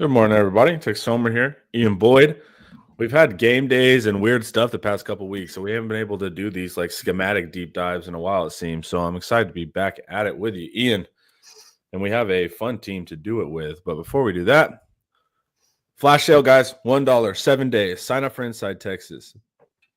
Good morning, everybody. Tick Somer here. Ian Boyd. We've had game days and weird stuff the past couple weeks, so we haven't been able to do these like schematic deep dives in a while, it seems. So I'm excited to be back at it with you, Ian. And we have a fun team to do it with. But before we do that, flash sale, guys, $1, 7 days. Sign up for Inside Texas.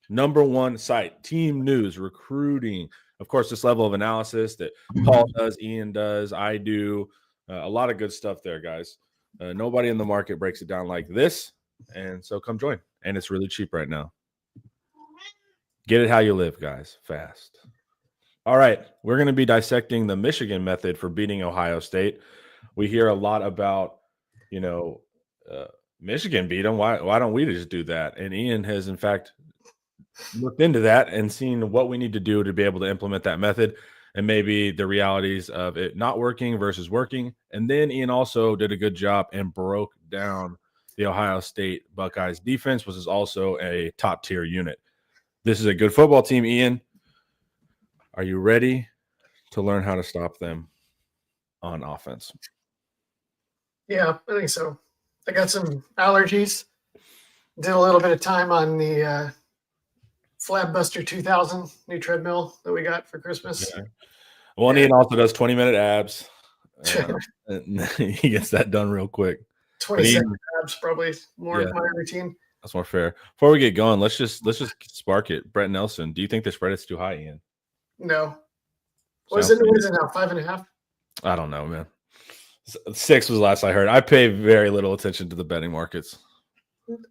#1 site, team news, recruiting. Of course, this level of analysis that Paul does, Ian does, I do. A lot of good stuff there, guys. Nobody in the market breaks it down like this. And so come join. And it's really cheap right now. Get it how you live, guys. Fast. All right. We're going to be dissecting the Michigan method for beating Ohio State. We hear a lot about, Michigan beat them. Why don't we just do that? And Ian has, in fact, looked into that and seen what we need to do to be able to implement that method and maybe the realities of it not working versus working. And then Ian also did a good job and broke down the Ohio State Buckeyes defense, which is also a top tier unit. This is a good football team, Ian. Are you ready to learn how to stop them on offense? Yeah, I think so. I got some allergies. Did a little bit of time on the Flab Buster 2000 new treadmill that we got for Christmas. Yeah. Well, Ian also does 20-minute abs. He gets that done real quick. 27 abs, probably more of my routine. That's more fair. Before we get going, let's just spark it. Brett Nelson, do you think the spread is too high, Ian? No. What is it now? 5.5? I don't know, man. 6 was last I heard. I pay very little attention to the betting markets.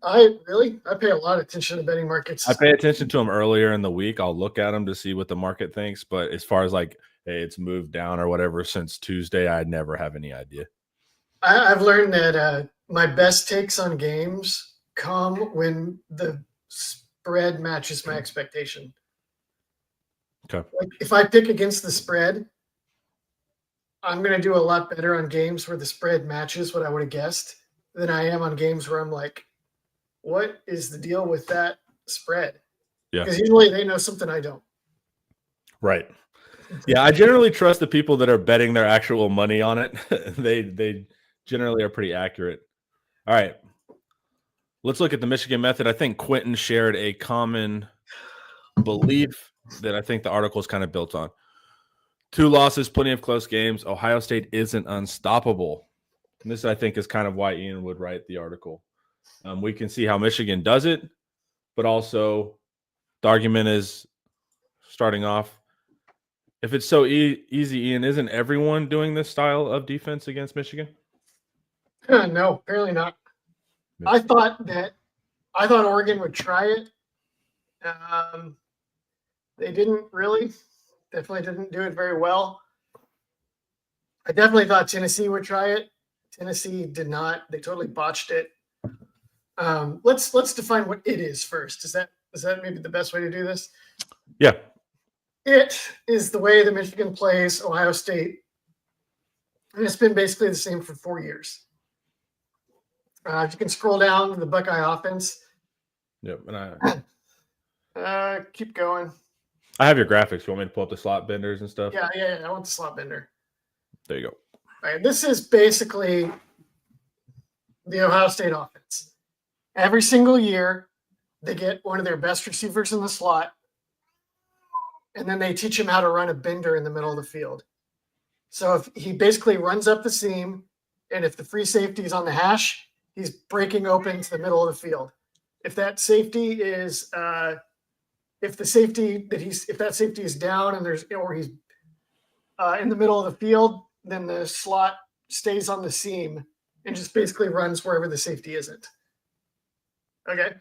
I pay a lot of attention to betting markets. I pay attention to them earlier in the week. I'll look at them to see what the market thinks. But as far as like, hey, it's moved down or whatever since Tuesday, I'd never have any idea. I've learned that my best takes on games come when the spread matches my expectation. Okay. Like if I pick against the spread, I'm going to do a lot better on games where the spread matches what I would have guessed than I am on games where I'm like, what is the deal with that spread? Yeah. Because usually they know something I don't. Right. Yeah, I generally trust the people that are betting their actual money on it. They generally are pretty accurate. All right. Let's look at the Michigan method. I think Quentin shared a common belief that I think the article is kind of built on. 2 losses, plenty of close games. Ohio State isn't unstoppable. And this, I think, is kind of why Ian would write the article. We can see how Michigan does it, but also the argument is starting off, if it's so easy, Ian, isn't everyone doing this style of defense against Michigan? No, apparently not. I thought Oregon would try it. They didn't really. Definitely didn't do it very well. I definitely thought Tennessee would try it. Tennessee did not. They totally botched it. Let's define what it is first. Is that maybe the best way to do this? Yeah. It is the way that Michigan plays Ohio State, and it's been basically the same for 4 years. If you can scroll down to the Buckeye offense. Yep. And keep going. I have your graphics. You want me to pull up the slot benders and stuff? Yeah. I want the slot bender. There you go. All right, this is basically the Ohio State offense. Every single year, they get one of their best receivers in the slot, and then they teach him how to run a bender in the middle of the field. So if he basically runs up the seam, and if the free safety is on the hash, he's breaking open to the middle of the field. If that safety is if that safety is down and he's in the middle of the field, then the slot stays on the seam and just basically runs wherever the safety isn't. Okay.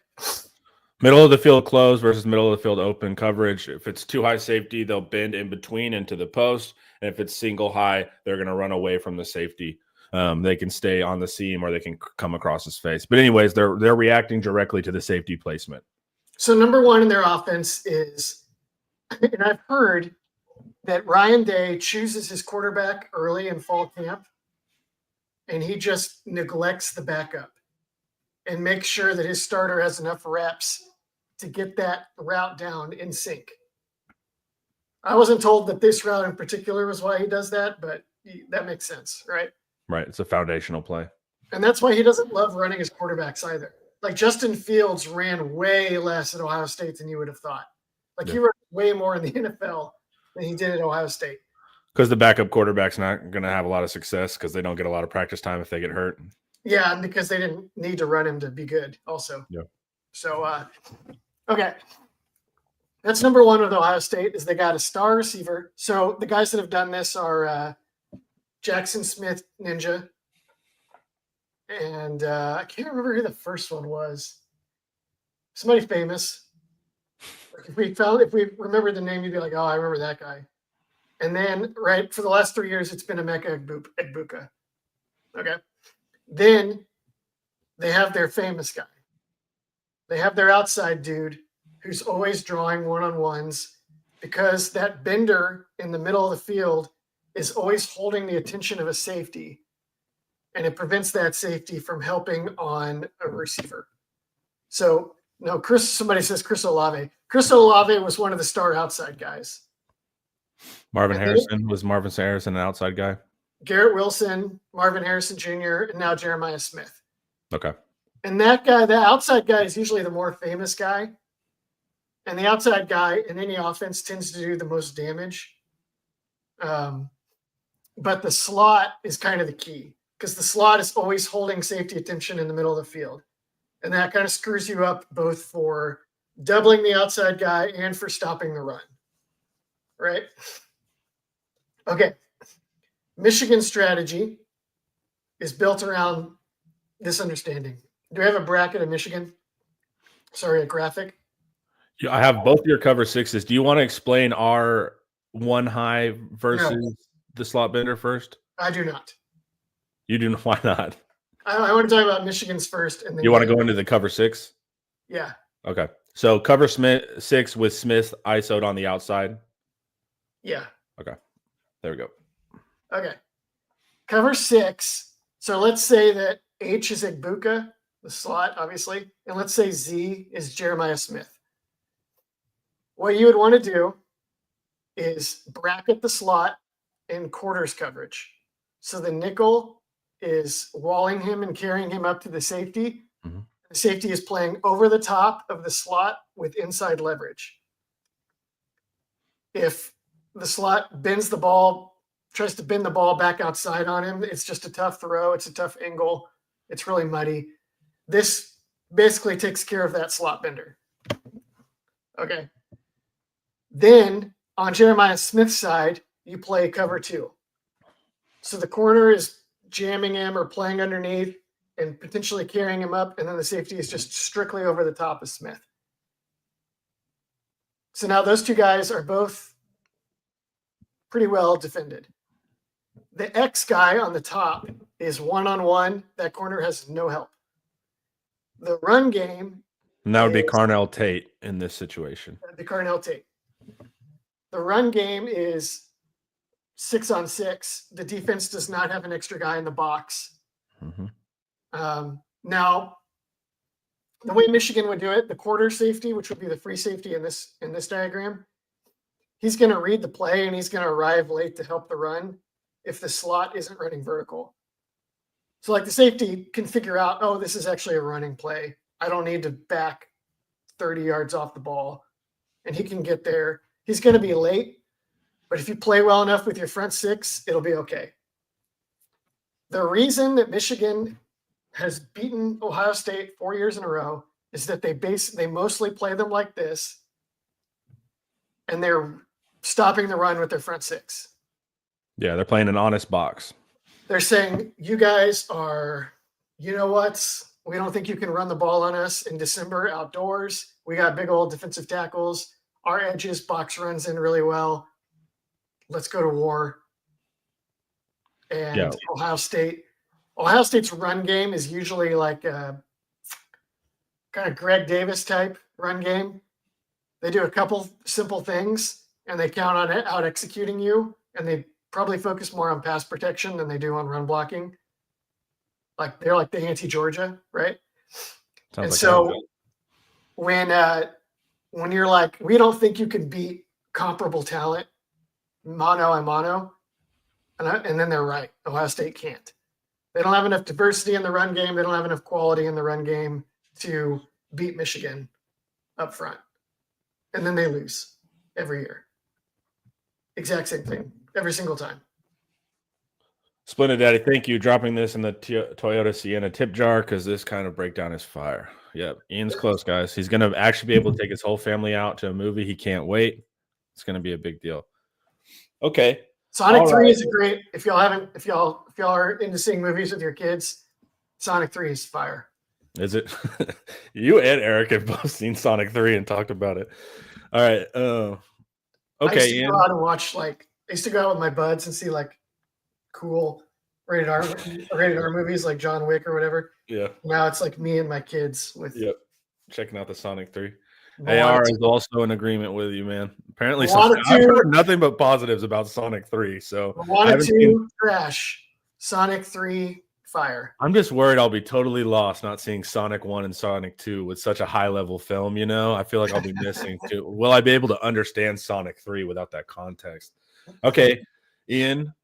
Middle of the field closed versus middle of the field open coverage. If it's too high safety, they'll bend in between into the post. And if it's single high, they're going to run away from the safety. They can stay on the seam or they can come across his face. But anyways, they're reacting directly to the safety placement. So number 1 in their offense is, and I've heard that Ryan Day chooses his quarterback early in fall camp, and he just neglects the backup and makes sure that his starter has enough reps to get that route down in sync. I wasn't told that this route in particular was why he does that, but that makes sense, right? Right. It's a foundational play. And that's why he doesn't love running his quarterbacks either. Like Justin Fields ran way less at Ohio State than you would have thought. Like he ran way more in the NFL than he did at Ohio State. Because the backup quarterback's not going to have a lot of success because they don't get a lot of practice time if they get hurt. Yeah, and because they didn't need to run him to be good also. Yeah. So, okay. That's number one with Ohio State is they got a star receiver. So the guys that have done this are Jackson Smith Ninja. And I can't remember who the first one was. Somebody famous. Like if we remember the name, you'd be like, oh, I remember that guy. And then, right, for the last 3 years, it's been Emeka Egbuka. Okay. Then they have their famous guy. They have their outside dude who's always drawing one-on-ones because that bender in the middle of the field is always holding the attention of a safety, and it prevents that safety from helping on a receiver. So, no, somebody says Chris Olave. Chris Olave was one of the star outside guys. Marvin Harrison an outside guy? Garrett Wilson, Marvin Harrison Jr., and now Jeremiah Smith. Okay. And that guy, the outside guy, is usually the more famous guy. And the outside guy in any offense tends to do the most damage. But the slot is kind of the key because the slot is always holding safety attention in the middle of the field. And that kind of screws you up both for doubling the outside guy and for stopping the run. Right? Okay. Michigan's strategy is built around this understanding. Do we have a bracket of Michigan? Sorry, a graphic? Yeah, I have both your cover sixes. Do you want to explain our one high versus the slot bender first? I do not. You do not. Why not? I want to talk about Michigan's first. And then you want to go into the cover six? Yeah. Okay. So cover six with Smith ISO'd on the outside? Yeah. Okay. There we go. Okay. Cover six. So let's say that H is Egbuka, the slot, obviously. And let's say Z is Jeremiah Smith. What you would want to do is bracket the slot in quarters coverage. So the nickel is walling him and carrying him up to the safety. Mm-hmm. The safety is playing over the top of the slot with inside leverage. If the slot bends the ball, tries to bend the ball back outside on him, it's just a tough throw. It's a tough angle. It's really muddy. This basically takes care of that slot bender. Okay. Then on Jeremiah Smith's side, you play cover two. So the corner is jamming him or playing underneath and potentially carrying him up, and then the safety is just strictly over the top of Smith. So now those two guys are both pretty well defended. The X guy on the top is one-on-one. That corner has no help. The run game. And that would be Carnell Tate in this situation. The Carnell Tate. The run game is 6-on-6. The defense does not have an extra guy in the box. Mm-hmm. Now, the way Michigan would do it, the quarter safety, which would be the free safety in this diagram, he's going to read the play and he's going to arrive late to help the run if the slot isn't running vertical. So like the safety can figure out, oh, this is actually a running play. I don't need to back 30 yards off the ball. And he can get there. He's going to be late, but if you play well enough with your front six, it'll be okay. The reason that Michigan has beaten Ohio State 4 years in a row is that they mostly play them like this, and they're stopping the run with their front six. Yeah, they're playing an honest box. They're saying, you guys are, you know what? We don't think you can run the ball on us in December outdoors. We got big old defensive tackles. Our edges box runs in really well. Let's go to war. And Ohio State's run game is usually like a kind of Greg Davis type run game. They do a couple simple things and they count on out executing you, and they probably focus more on pass protection than they do on run blocking. Like they're like the anti-Georgia, right? And so when you're like, we don't think you can beat comparable talent mano a mano, and then they're right. Ohio State can't. They don't have enough diversity in the run game. They don't have enough quality in the run game to beat Michigan up front. And then they lose every year. Exact same thing every single time. Splendid, Daddy. Thank you. Dropping this in the Toyota Sienna tip jar because this kind of breakdown is fire. Yep. Ian's close, guys. He's going to actually be able to take his whole family out to a movie. He can't wait. It's going to be a big deal. Okay. Sonic 3 is great. If y'all are into seeing movies with your kids, Sonic 3 is fire. Is it? You and Eric have both seen Sonic 3 and talked about it. All right. Okay, Ian. Go out and watch, I used to go out with my buds and see cool rated R movies like John Wick or whatever. Yeah. Now it's me and my kids with. Yep. Checking out the Sonic 3. AR is also in agreement with you, man. Apparently, I've heard nothing but positives about Sonic 3. So Moana 2 trash, Sonic 3 fire. I'm just worried I'll be totally lost not seeing Sonic 1 and Sonic 2 with such a high level film. I feel like I'll be missing too. Will I be able to understand Sonic 3 without that context? Okay, Ian.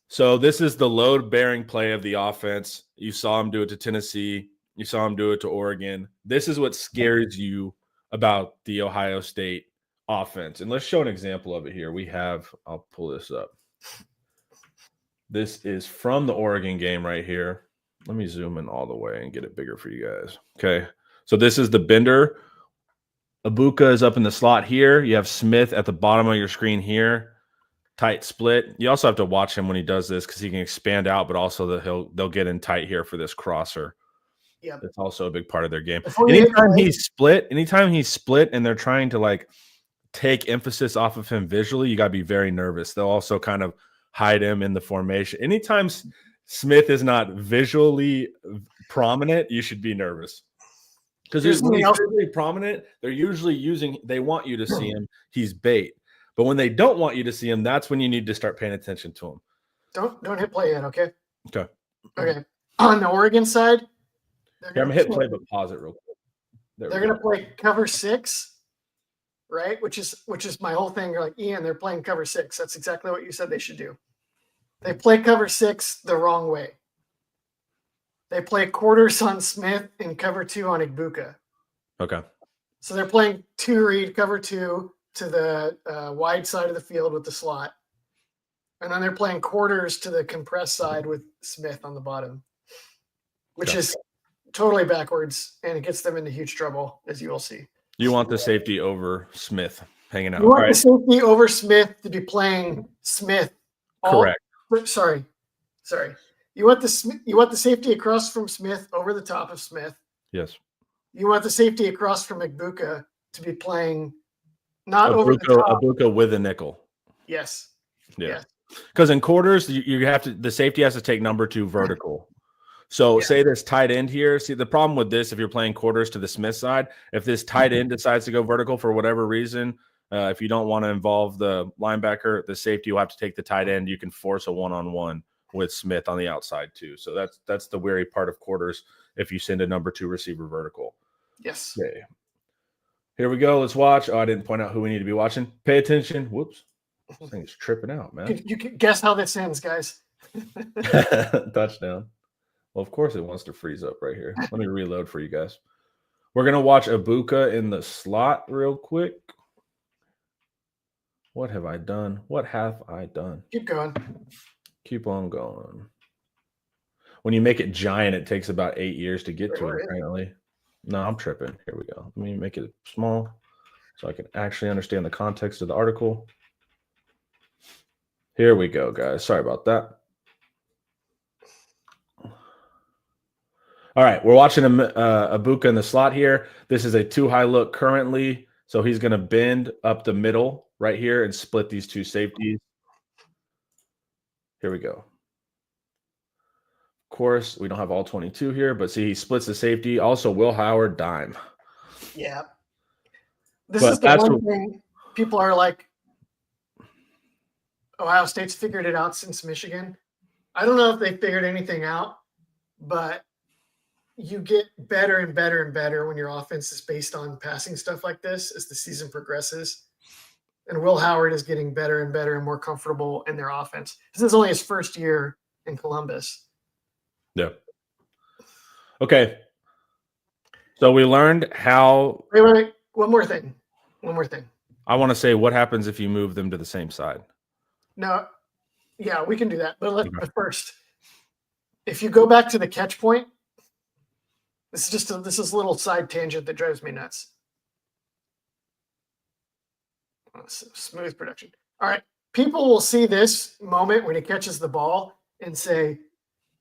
So this is the load bearing play of the offense. You saw him do it to Tennessee. You saw him do it to Oregon. This is what scares you about the Ohio State offense. And let's show an example of it here. I'll pull this up. This is from the Oregon game right here. Let me zoom in all the way and get it bigger for you guys. Okay. So this is the bender. Ibuka is up in the slot here. You have Smith at the bottom of your screen here. Tight split. You also have to watch him when he does this because he can expand out, but also they'll get in tight here for this crosser. Yeah, that's also a big part of their game. Anytime he's split and they're trying to take emphasis off of him visually, you got to be very nervous. They'll also kind of hide him in the formation. Anytime Smith is not visually prominent, you should be nervous. Because when he's visually prominent, they want you to see him. He's bait. But when they don't want you to see him, that's when you need to start paying attention to him. Don't hit play yet, okay? Okay. On the Oregon side, I'm gonna hit play, but pause it real quick. They're gonna play cover 6, right? Which is my whole thing. You're like, Ian, they're playing cover 6. That's exactly what you said they should do. They play cover 6 the wrong way. They play quarters on Smith and cover 2 on Ibuka. Okay. So they're playing 2 read, cover 2 to the wide side of the field with the slot. And then they're playing quarters to the compressed side with Smith on the bottom, which is totally backwards, and it gets them into huge trouble, as you will see. You want the safety over Smith hanging out. You want the safety over Smith to be playing Smith. Correct. Sorry. You want the safety across from Smith over the top of Smith. Yes. You want the safety across from Ibuka to be playing not over the top. Ibuka with a nickel. Yes. Yeah. Because in quarters, the safety has to take number 2 vertical. So say this tight end here. See, the problem with this, if you're playing quarters to the Smith side, if this tight end decides to go vertical for whatever reason, if you don't want to involve the linebacker, the safety will have to take the tight end. You can force a one-on-one with Smith on the outside too. So that's the wary part of quarters if you send a number 2 receiver vertical. Yes. Okay. Here we go. Let's watch. Oh, I didn't point out who we need to be watching. Pay attention. Whoops. This thing's tripping out, man. You can guess how this ends, guys. Touchdown. Well, of course it wants to freeze up right here. Let me reload for you guys. We're going to watch Ibuka in the slot real quick. What have I done? Keep going. Keep on going. When you make it giant, it takes about 8 years to get to it, apparently. No, I'm tripping. Here we go. Let me make it small so I can actually understand the context of the article. Here we go, guys. Sorry about that. All right, we're watching Ibuka in the slot here. This is a 2-high look currently, so he's going to bend up the middle right here and split these 2 safeties. Here we go. Of course, we don't have all 22 here, but see, he splits the safety. Also, Will Howard, dime. Yeah. This is the one thing people are like, Ohio State's figured it out since Michigan. I don't know if they figured anything out, but you get better and better and better when your offense is based on passing stuff like this as the season progresses. And Will Howard is getting better and better and more comfortable in their offense. This is only his first year in Columbus. Yeah. Okay. So we learned how. Wait. One more thing. I want to say, what happens if you move them to the same side? No, yeah, we can do that. But first, if you go back to the catch point, this is a little side tangent that drives me nuts. Smooth production. All right. People will see this moment when he catches the ball and say,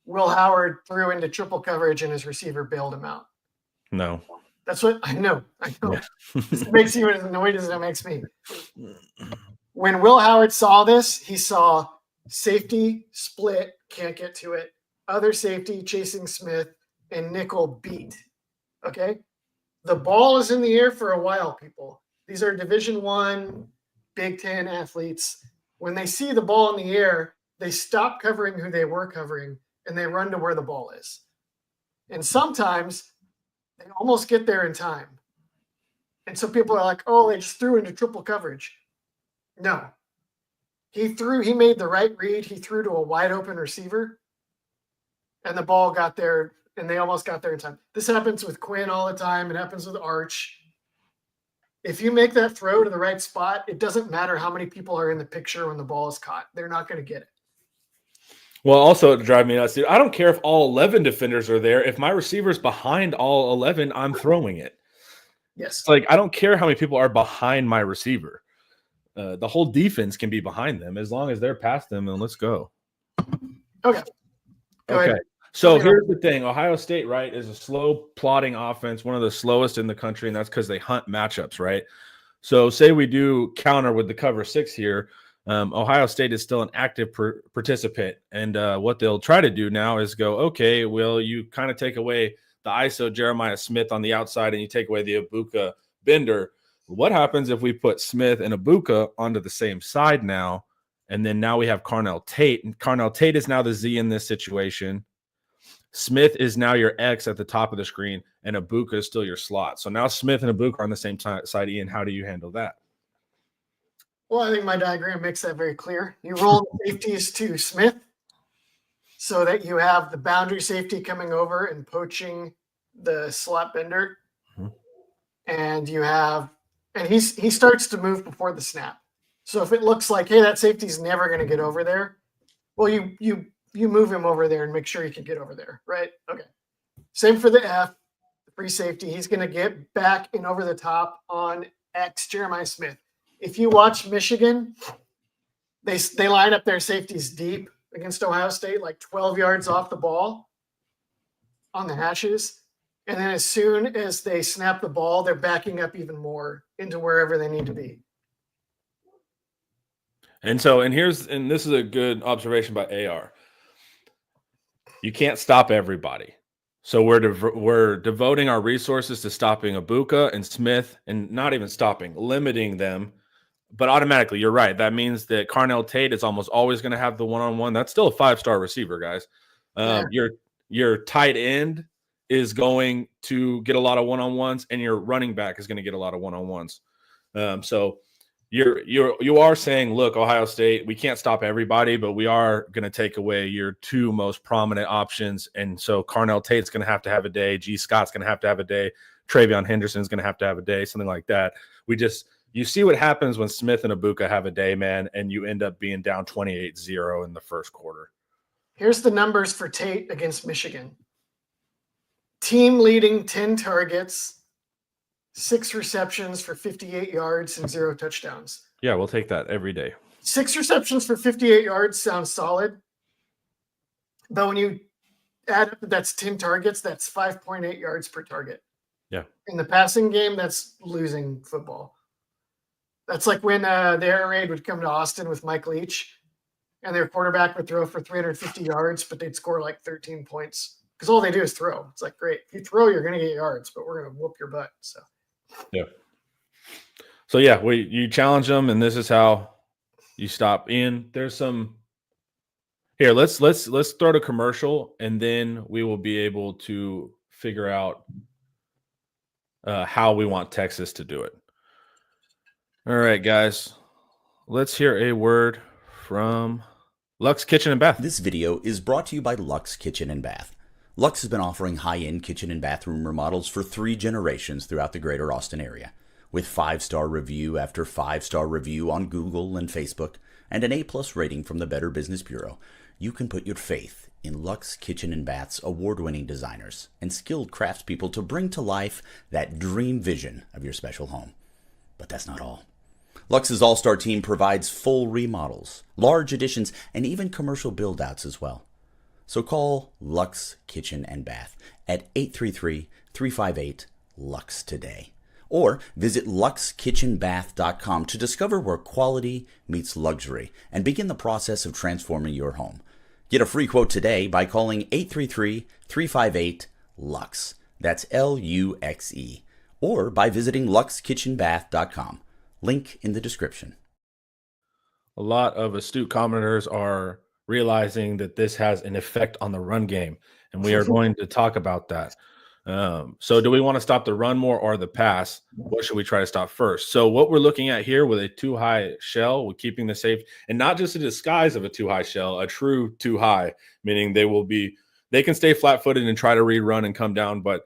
Will Howard threw into triple coverage and his receiver bailed him out. No. That's what I know. Yeah. This makes you as annoyed as it makes me. When Will Howard saw this, he saw safety split, can't get to it. Other safety chasing Smith and nickel beat. Okay. The ball is in the air for a while, people. These are Division I, Big Ten athletes. When they see the ball in the air, they stop covering who they were covering and they run to where the ball is. And sometimes they almost get there in time. And so people are like, oh, they just threw into triple coverage. No. He made the right read. He threw to a wide open receiver. And the ball got there, and they almost got there in time. This happens with Quinn all the time. It happens with Arch. If you make that throw to the right spot, it doesn't matter how many people are in the picture when the ball is caught. They're not going to get it. Well, also to drive me nuts, dude. I don't care if all 11 defenders are there. If my receiver's behind all 11, I'm throwing it. Yes. It's like, I don't care how many people are behind my receiver. The whole defense can be behind them as long as they're past them, and let's go. Okay. Go ahead. So here's the thing. Ohio State, right, is a slow plotting offense, one of the slowest in the country, and that's because they hunt matchups, right? So say we do counter with the cover 6 here. Ohio State is still an active participant. And what they'll try to do now is go, okay, well, you kind of take away the ISO Jeremiah Smith on the outside and you take away the Ibuka Bender. What happens if we put Smith and Ibuka onto the same side now? And then now we have Carnell Tate. And Carnell Tate is now the Z in this situation. Smith is now your X at the top of the screen, and Ibuka is still your slot. So now Smith and Ibuka are on the same side. Ian, how do you handle that? Well, I think my diagram makes that very clear. You roll the safeties to Smith so that you have the boundary safety coming over and poaching the slot bender. Mm-hmm. And you have, and he starts to move before the snap. So if it looks like, hey, that safety's never going to get over there, well, you move him over there and make sure he can get over there, right? Okay. Same for the F, the free safety. He's going to get back and over the top on X, Jeremiah Smith. If you watch Michigan, they line up their safeties deep against Ohio State, like 12 yards off the ball on the hashes. And then as soon as they snap the ball, they're backing up even more into wherever they need to be. And so, and this is a good observation by AR. You can't stop everybody. So we're devoting our resources to stopping Ibuka and Smith, and not even stopping, limiting them. But automatically, you're right. That means that Carnell Tate is almost always going to have the one-on-one. That's still a 5-star receiver, guys. Your tight end is going to get a lot of one-on-ones, and your running back is going to get a lot of one-on-ones. So you are saying, look, Ohio State, we can't stop everybody, but we are going to take away your 2 most prominent options. And so Carnell Tate's going to have a day. G. Scott's going to have a day. Travion Henderson's going to have a day, something like that. You see what happens when Smith and Ibuka have a day, man, and you end up being down 28-0 in the first quarter. Here's the numbers for Tate against Michigan. Team leading 10 targets, 6 receptions for 58 yards and 0 touchdowns. Yeah, we'll take that every day. 6 receptions for 58 yards sounds solid. But when you add up that's 10 targets, that's 5.8 yards per target. Yeah. In the passing game, that's losing football. That's like when the air raid would come to Austin with Mike Leach and their quarterback would throw for 350 yards, but they'd score like 13 points because all they do is throw. It's like, great. If you throw, you're going to get yards, but we're going to whoop your butt. So, yeah. So, yeah, you challenge them, and this is how you stop. Ian, there's some here. Let's throw to commercial, and then we will be able to figure out how we want Texas to do it. All right, guys, let's hear a word from Luxe Kitchen and Bath. This video is brought to you by Luxe Kitchen and Bath. Luxe has been offering high-end kitchen and bathroom remodels for 3 generations throughout the greater Austin area. With 5-star review after 5-star review on Google and Facebook, and an A-plus rating from the Better Business Bureau, you can put your faith in Luxe Kitchen and Bath's award-winning designers and skilled craftspeople to bring to life that dream vision of your special home. But that's not all. Luxe's all-star team provides full remodels, large additions, and even commercial build-outs as well. So call Luxe Kitchen and Bath at 833-358-LUXE today. Or visit luxekitchenbath.com to discover where quality meets luxury and begin the process of transforming your home. Get a free quote today by calling 833-358-LUXE. That's LUXE. Or by visiting luxekitchenbath.com. Link in the description. A lot of astute commenters are realizing that this has an effect on the run game, and we are going to talk about that. So do we want to stop the run more or the pass? What should we try to stop first? So what we're looking at here with a too high shell, we're keeping the safe, and not just a disguise of a too high shell, a true too high, meaning they can stay flat-footed and try to rerun and come down, but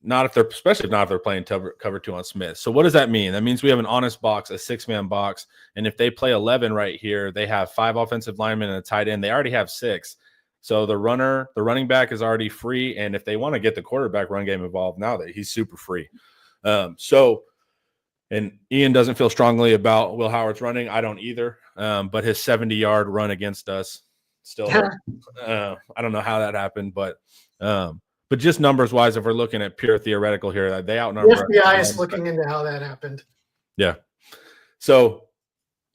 especially not if they're playing cover 2 on Smith. So what does that mean? That means we have an honest box, a 6-man box. And if they play 11 right here, they have 5 offensive linemen and a tight end. They already have 6. So the running back is already free. And if they want to get the quarterback run game involved now, that he's super free. And Ian doesn't feel strongly about Will Howard's running. I don't either. But his 70-yard run against us still, I don't know how that happened, but just numbers-wise, if we're looking at pure theoretical here, they outnumber. The FBI is looking into how that happened. Yeah. So,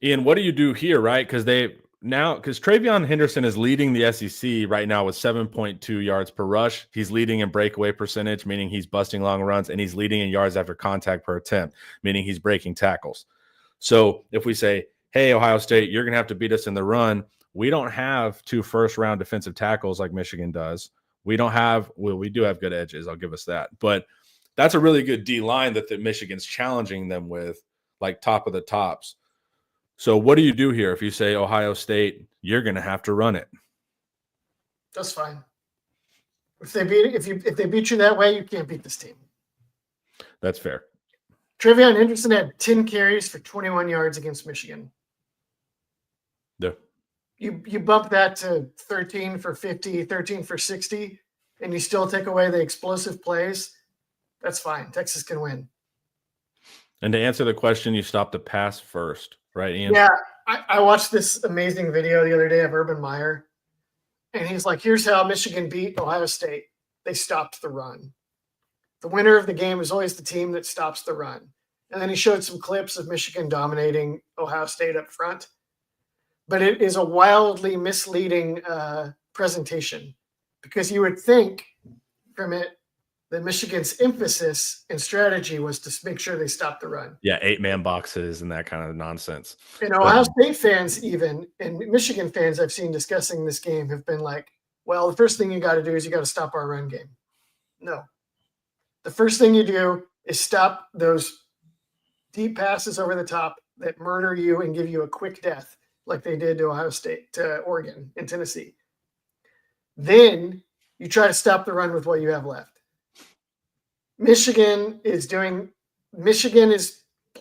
Ian, what do you do here, right? Because Travion Henderson is leading the SEC right now with 7.2 yards per rush. He's leading in breakaway percentage, meaning he's busting long runs, and he's leading in yards after contact per attempt, meaning he's breaking tackles. So if we say, hey, Ohio State, you're going to have to beat us in the run, we don't have 2 first-round defensive tackles like Michigan does. We do have good edges. I'll give us that. But that's a really good D line that Michigan's challenging them with, like top of the tops. So what do you do here if you say Ohio State, you're going to have to run it? That's fine. If they beat you that way, you can't beat this team. That's fair. Travion Henderson had 10 carries for 21 yards against Michigan. Yeah. You bump that to 13 for 50, 13 for 60, and you still take away the explosive plays, that's fine. Texas can win. And to answer the question, you stop the pass first, right, Ian? Yeah, I watched this amazing video the other day of Urban Meyer, and he's like, here's how Michigan beat Ohio State. They stopped the run. The winner of the game is always the team that stops the run. And then he showed some clips of Michigan dominating Ohio State up front. But it is a wildly misleading presentation, because you would think from it that Michigan's emphasis and strategy was to make sure they stopped the run. Yeah, 8-man boxes and that kind of nonsense. And Ohio State fans even, and Michigan fans I've seen discussing this game have been like, well, the first thing you got to do is you got to stop our run game. No. The first thing you do is stop those deep passes over the top that murder you and give you a quick death, like they did to Ohio State, to Oregon and Tennessee. Then you try to stop the run with what you have left. Michigan is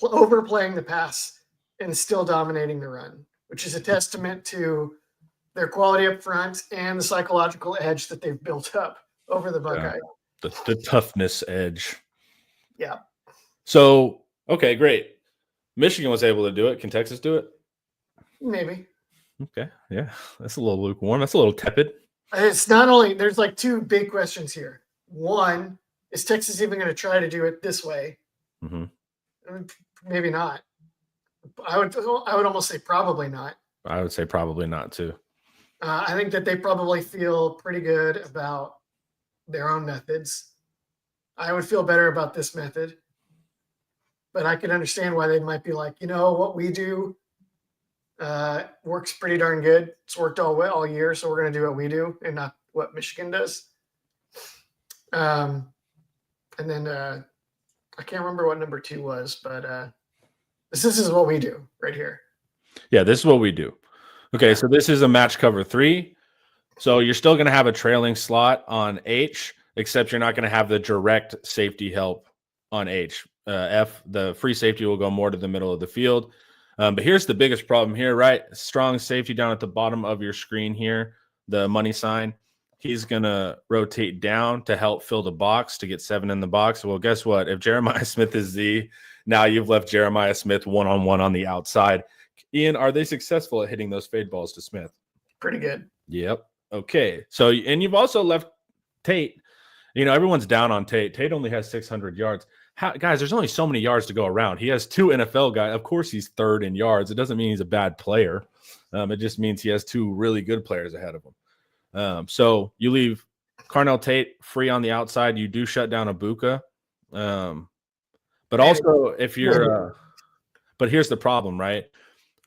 overplaying the pass and still dominating the run, which is a testament to their quality up front and the psychological edge that they've built up over the Buckeye. Yeah, the toughness edge. Yeah. So, okay, great. Michigan was able to do it. Can Texas do it? Maybe. Okay. Yeah. That's a little lukewarm. That's a little tepid. It's not only, there's like 2 big questions here. One, is Texas even going to try to do it this way? Mm-hmm. Maybe not. I would almost say probably not. I would say probably not too. I think that they probably feel pretty good about their own methods. I would feel better about this method, but I can understand why they might be like, what we do works pretty darn good. It's worked all year, so we're going to do what we do and not what Michigan does. And then I can't remember what number 2 was, but this is what we do right here. Yeah, this is what we do. Okay, so this is a match cover 3. So you're still going to have a trailing slot on H, except you're not going to have the direct safety help on H. F, the free safety will go more to the middle of the field. But here's the biggest problem here, right? Strong safety down at the bottom of your screen here, the money sign. He's going to rotate down to help fill the box to get 7 in the box. Well, guess what? If Jeremiah Smith is Z, now you've left Jeremiah Smith one-on-one on the outside. Ian, are they successful at hitting those fade balls to Smith? Pretty good. Yep. Okay. So, and you've also left Tate. You know, everyone's down on Tate. Tate only has 600 yards. Guys, there's only so many yards to go around. He has 2 NFL guys. Of course, he's third in yards. It doesn't mean he's a bad player. It just means he has 2 really good players ahead of him. So you leave Carnell Tate free on the outside. You do shut down Ibuka. But also if you're but here's the problem, right?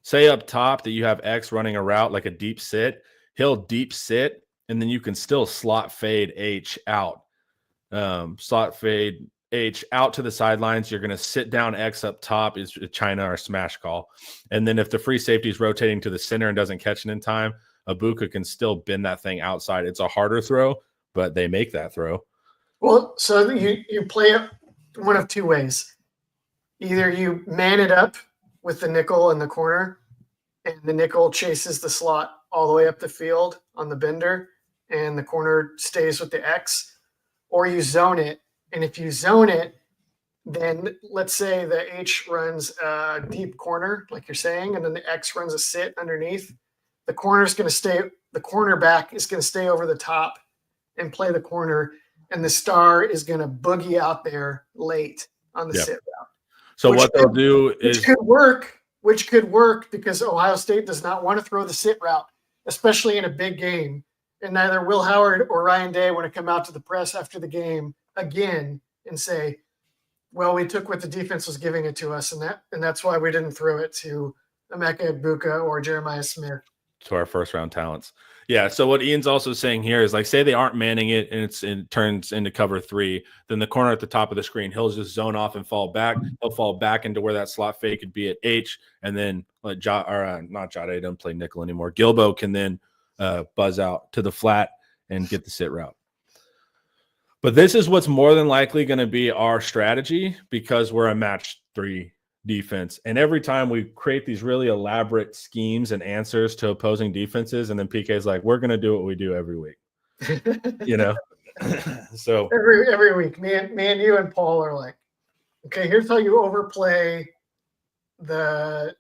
Say up top that you have X running a route like a deep sit. He'll deep sit, and then you can still slot fade H out. Slot fade H out to the sidelines. You're going to sit down X up top is China or smash call. And then if the free safety is rotating to the center and doesn't catch it in time, Ibuka can still bend that thing outside. It's a harder throw, but they make that throw. Well, so you play it one of 2 ways. Either you man it up with the nickel in the corner, and the nickel chases the slot all the way up the field on the bender, and the corner stays with the X, or you zone it. And if you zone it, then let's say the H runs a deep corner, like you're saying, and then the X runs a sit underneath. The corner's going to stay, the cornerback is going to stay over the top and play the corner, and the star is going to boogie out there late on the sit route. So what they'll do is which could work because Ohio State does not want to throw the sit route, especially in a big game. And neither Will Howard or Ryan Day want to come out to the press after the game again and say, well, we took what the defense was giving it to us, and that's why we didn't throw it to Emeka Egbuka or Jeremiah Smith. To our first round talents. Yeah. So what Ian's also saying here is like, say they aren't manning it and it turns into cover 3, then the corner at the top of the screen, he'll just zone off and fall back. He'll fall back into where that slot fade could be at H, and then not Jade doesn't play nickel anymore. Gilbo can then buzz out to the flat and get the sit route. But this is what's more than likely going to be our strategy because we're a match 3 defense. And every time we create these really elaborate schemes and answers to opposing defenses, and then PK is like, we're going to do what we do every week. You know? So every week, me and you and Paul are like, okay, here's how you overplay the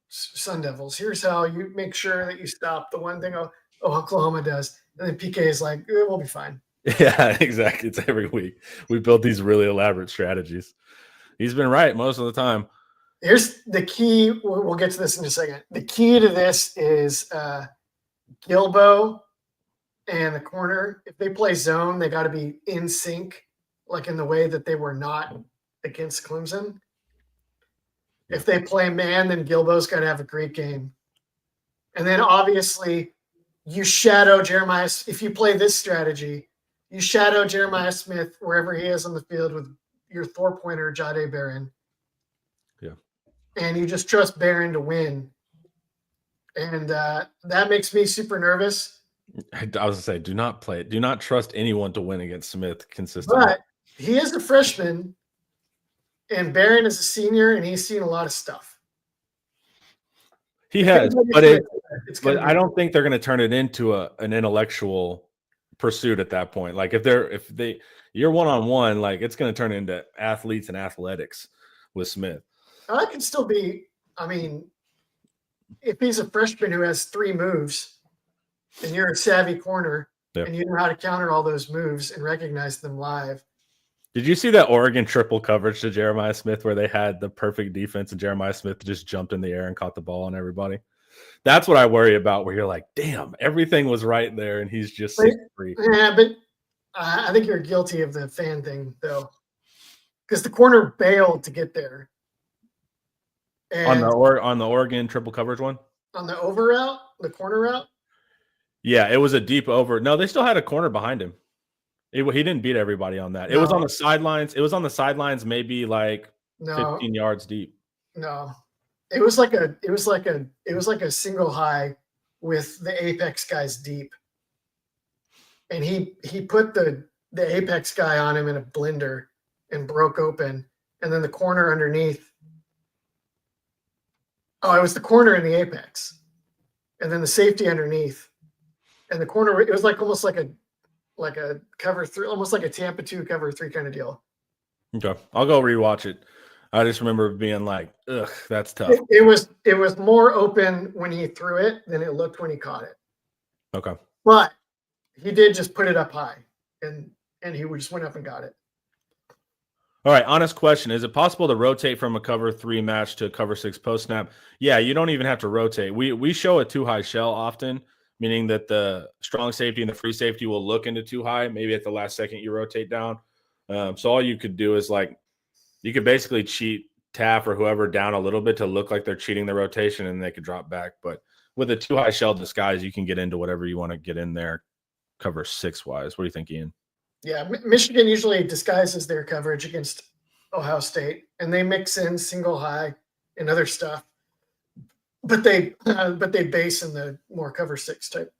Sun Devils. Here's how you make sure that you stop the one thing Oklahoma does. And then PK is like, we'll be fine. Yeah, exactly. It's every week. We build these really elaborate strategies. He's been right most of the time. Here's the key. We'll get to this in a second. The key to this is Gilbo and the corner. If they play zone, they got to be in sync, like in the way that they were not against Clemson. If they play man, then Gilbo's got to have a great game. And then obviously you shadow Jeremiah. If you play this strategy, you shadow Jeremiah Smith wherever he is on the field with your Thor pointer, Jade Barron. Yeah. And you just trust Barron to win. And that makes me super nervous. I was going to say, do not trust anyone to win against Smith consistently. But he is a freshman, and Barron is a senior, and he's seen a lot of stuff. He has, but I don't think they're going to turn it into an intellectual pursuit at that point. Like if you're one-on-one, like it's going to turn into athletes and athletics with Smith. That could still be, I mean, if he's a freshman who has 3 moves and you're a savvy corner and you know how to counter all those moves and recognize them live. Did you see that Oregon triple coverage to Jeremiah Smith where they had the perfect defense and Jeremiah Smith just jumped in the air and caught the ball on everybody? That's what I worry about, where you're like, damn, everything was right there and he's just free. Yeah, but I think you're guilty of the fan thing, though, because the corner bailed to get there. And on the Oregon triple coverage one? On the over route, the corner route? Yeah, it was a deep over. No, they still had a corner behind him. He didn't beat everybody on that. No. It was on the sidelines. It was on the sidelines, maybe like 15 yards deep. No, it was like a single high with the apex guys deep. and he put the apex guy on him in a blender and broke open, and then the corner underneath. Oh, it was the corner in the apex, and then the safety underneath, and the corner. It was like almost like a cover 3, almost like a Tampa 2 cover 3 kind of deal. Okay, I'll go rewatch it. I just remember being like, ugh, that's tough. It was more open when he threw it than it looked when he caught it. Okay. But he did just put it up high, and he just went up and got it. All right, honest question. Is it possible to rotate from a cover 3 match to a cover 6 post snap? Yeah, you don't even have to rotate. We show a 2-high shell often, meaning that the strong safety and the free safety will look into 2-high. Maybe at the last second you rotate down. So all you could do is you could basically cheat Taff or whoever down a little bit to look like they're cheating the rotation, and they could drop back. But with a 2-high shell disguise, you can get into whatever you want to get in there cover 6 wise. What do you think, Ian? Yeah, Michigan usually disguises their coverage against Ohio State, and they mix in single high and other stuff, but they base in the more cover 6 type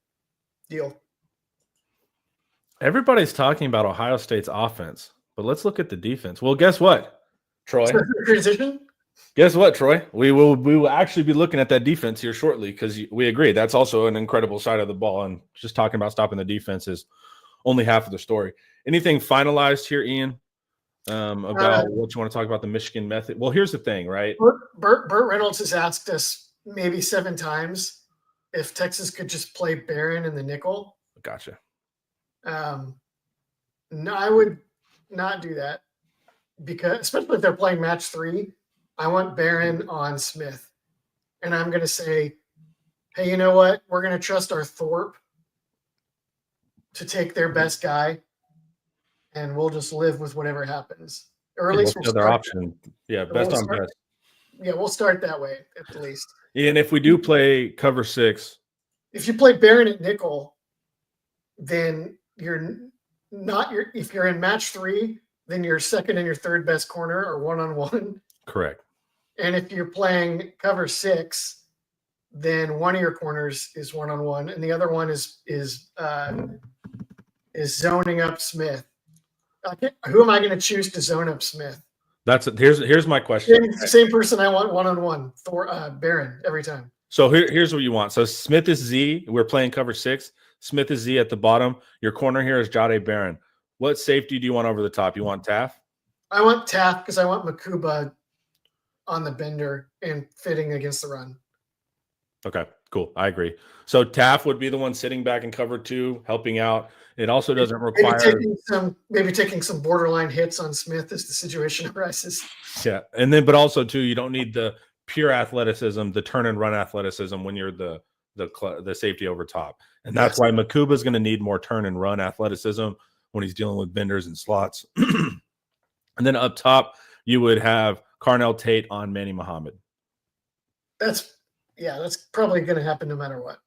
deal. Everybody's talking about Ohio State's offense, but let's look at the defense. Well, guess what, Troy? Transition. Guess what, Troy? We will actually be looking at that defense here shortly, because we agree that's also an incredible side of the ball. And just talking about stopping the defense is only half of the story. Anything finalized here, Ian, about what you want to talk about the Michigan method? Well, here's the thing, right? Burt Reynolds has asked us maybe 7 times if Texas could just play Barron in the nickel. Gotcha. No, I would not do that, because especially if they're playing match 3, I want Barron on Smith, and I'm going to say, hey, you know what? We're going to trust our Thorpe to take their best guy, and we'll just live with whatever happens. Or at least we'll their option. Yeah, best on best. Yeah, we'll start that way at least. And if we do play cover 6, if you play Barron at nickel, then you're not if you're in match 3, then your second and your third best corner are 1-on-1. Correct. And if you're playing cover 6, then one of your corners is 1-on-1, and the other one is zoning up Smith. Who am I going to choose to zone up Smith? Here's my question. Same person I want 1-on-1, Barron every time. So here's what you want. So Smith is Z. We're playing cover 6. Smith is Z at the bottom. Your corner here is Jade Barron. What safety do you want over the top? You want Taff? I want Taff because I want Makuba on the bender and fitting against the run. Okay, cool. I agree. So Taff would be the one sitting back in cover 2, helping out. It also doesn't require maybe taking some borderline hits on Smith as the situation arises. Yeah, and then but also too, you don't need the pure athleticism, the turn and run athleticism when you're the safety over top, and that's why Makuba is going to need more turn and run athleticism when he's dealing with benders and slots. And then up top, you would have Carnell Tate on Manny Muhammad. That's probably going to happen no matter what.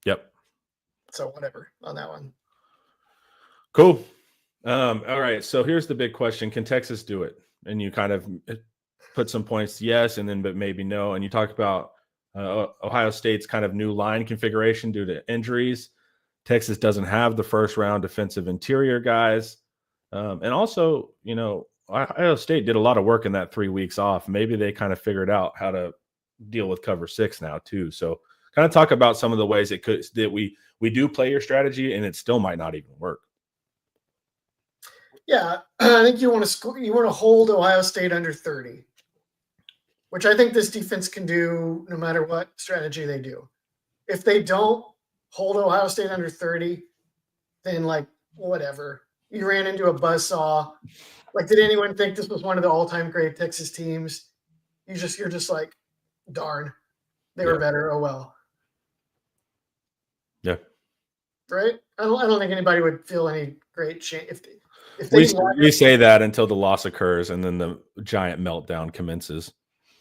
Yep. So whatever on that one. Cool. All right. So here's the big question: can Texas do it? And you kind of put some points yes, and then but maybe no. And you talked about Ohio State's kind of new line configuration due to injuries. Texas doesn't have the first round defensive interior guys, and also, Ohio State did a lot of work in that 3 weeks off. Maybe they kind of figured out how to deal with cover 6 now too. So kind of talk about some of the ways that we do play your strategy, and it still might not even work. Yeah, I think you want to hold Ohio State under 30, which I think this defense can do no matter what strategy they do. If they don't hold Ohio State under 30, then whatever. You ran into a buzzsaw. Did anyone think this was one of the all-time great Texas teams? You're just like, darn, they were better. Oh well. Yeah. Right. I don't think anybody would feel any great shame if we say that until the loss occurs, and then the giant meltdown commences.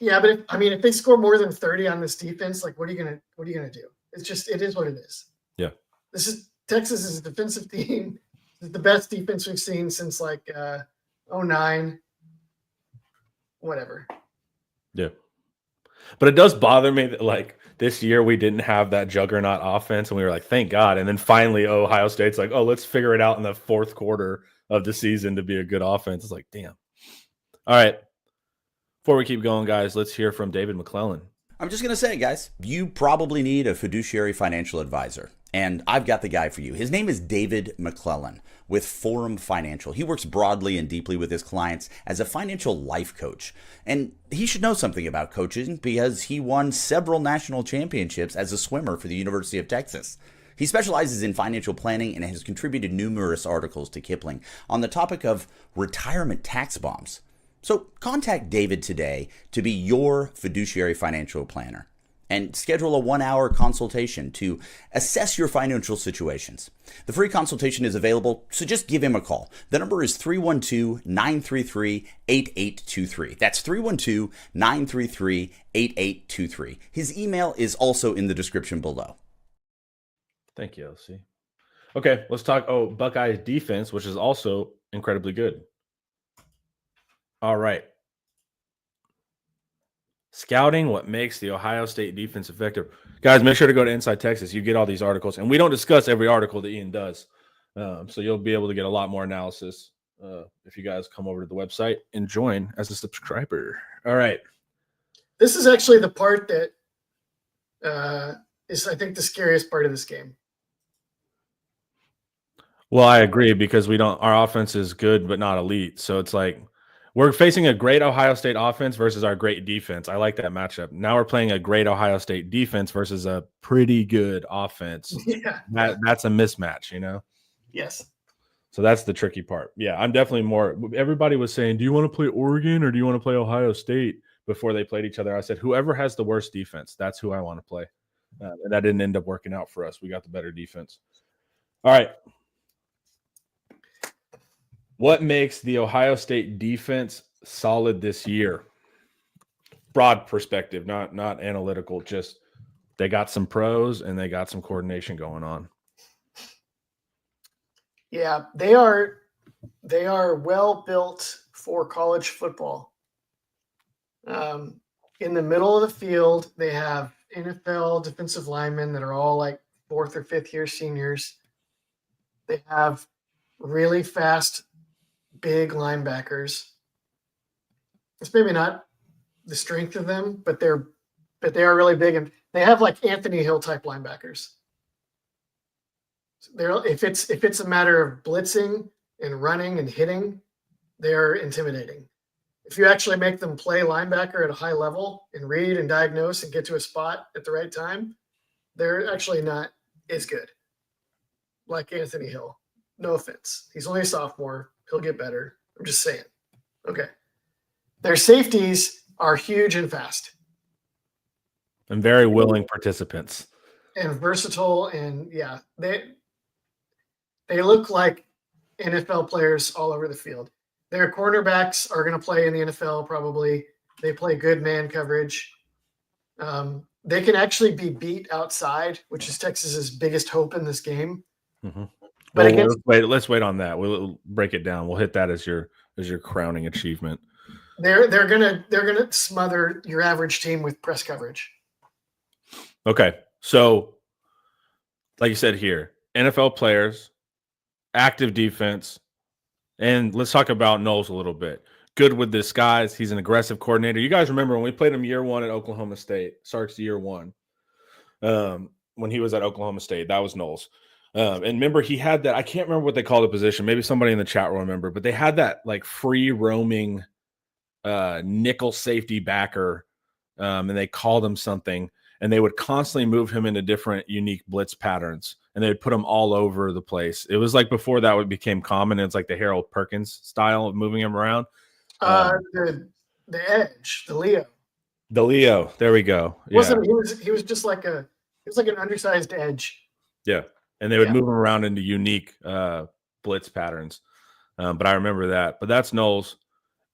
Yeah, but if they score more than 30 on this defense, what are you gonna do? It is what it is. Yeah. Texas is a defensive team. This is the best defense we've seen since 2009. Whatever. Yeah. But it does bother me that this year we didn't have that juggernaut offense, and we were like, thank God. And then finally, Ohio State's like, oh, let's figure it out in the fourth quarter of the season to be a good offense. It's like, damn. All right. Before we keep going, guys, let's hear from David McClellan. I'm just going to say, guys, you probably need a fiduciary financial advisor. And I've got the guy for you. His name is David McClellan with Forum Financial. He works broadly and deeply with his clients as a financial life coach. And he should know something about coaching because he won several national championships as a swimmer for the University of Texas. He specializes in financial planning and has contributed numerous articles to Kiplinger on the topic of retirement tax bombs. So contact David today to be your fiduciary financial planner and schedule a 1-hour consultation to assess your financial situations. The free consultation is available, so just give him a call. The number is 312-933-8823. That's 312-933-8823. His email is also in the description below. Thank you, LC. Okay, let's talk Buckeye defense, which is also incredibly good. All right. Scouting what makes the Ohio State defense effective. Guys, make sure to go to Inside Texas. You get all these articles, and we don't discuss every article that Ian does. So you'll be able to get a lot more analysis if you guys come over to the website and join as a subscriber. All right. This is actually the part that is, I think, the scariest part of this game. Well, I agree because our offense is good but not elite. So it's like we're facing a great Ohio State offense versus our great defense. I like that matchup. Now we're playing a great Ohio State defense versus a pretty good offense. Yeah. That's a mismatch, you know? Yes. So that's the tricky part. Yeah, I'm definitely more – everybody was saying, do you want to play Oregon or do you want to play Ohio State before they played each other? I said, whoever has the worst defense, that's who I want to play. And that didn't end up working out for us. We got the better defense. All right. What makes the Ohio State defense solid this year? Broad perspective, not analytical. Just they got some pros and they got some coordination going on. Yeah, they are well built for college football. In the middle of the field, they have NFL defensive linemen that are all like 4th or 5th year seniors. They have really fast, big linebackers. It's maybe not the strength of them, but they are really big, and they have like Anthony Hill type linebackers. If it's a matter of blitzing and running and hitting, they're intimidating. If you actually make them play linebacker at a high level and read and diagnose and get to a spot at the right time, they're actually not as good. Like Anthony Hill. No offense. He's only a sophomore. He'll get better. I'm just saying. Okay. Their safeties are huge and fast. And very willing participants. And versatile, and yeah, they look like NFL players all over the field. Their cornerbacks are going to play in the NFL probably. They play good man coverage. They can actually be beat outside, which is Texas's biggest hope in this game. Mm-hmm. But let's wait on that. We'll break it down. We'll hit that as your crowning achievement. They're gonna smother your average team with press coverage. Okay, so like you said here, NFL players, active defense, and let's talk about Knowles a little bit. Good with this guys. He's an aggressive coordinator. You guys remember when we played him year 1 at Oklahoma State, Sark's year 1, when he was at Oklahoma State. That was Knowles. And remember, he had that. I can't remember what they call the position. Maybe somebody in the chat will remember, but they had that like free roaming nickel safety backer, and they called him something, and they would constantly move him into different unique blitz patterns, and they would put him all over the place. It was like before that became common. It's like the Harold Perkins style of moving him around. The edge, the Leo. The Leo. There we go. Yeah. He was just like an undersized edge. Yeah. And they would move them around into unique blitz patterns. But I remember that. But that's Knowles.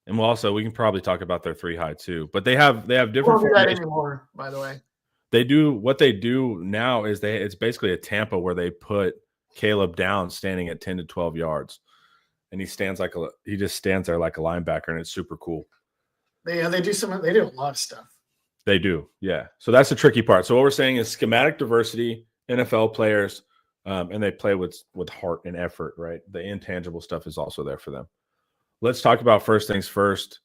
And we can probably talk about their 3 high too. But they have different formations. That anymore, by the way. They do what they do now is it's basically a Tampa where they put Caleb down standing at 10 to 12 yards. And he just stands there like a linebacker, and it's super cool. They do a lot of stuff. They do, yeah. So that's the tricky part. So what we're saying is schematic diversity, NFL players, and they play with heart and effort, right? The intangible stuff is also there for them. Let's talk about first things first,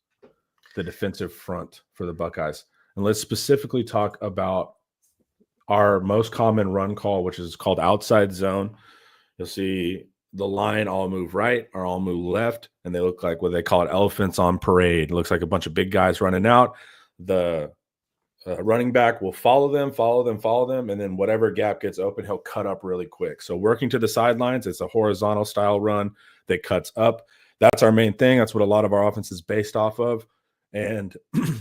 the defensive front for the Buckeyes. And let's specifically talk about our most common run call, which is called outside zone. You'll see the line all move right or all move left, and they look like what they call it elephants on parade. It looks like a bunch of big guys running out. The running back will follow them, and then whatever gap gets open, he'll cut up really quick. So working to the sidelines, it's a horizontal style run that cuts up. That's our main thing. That's what a lot of our offense is based off of. And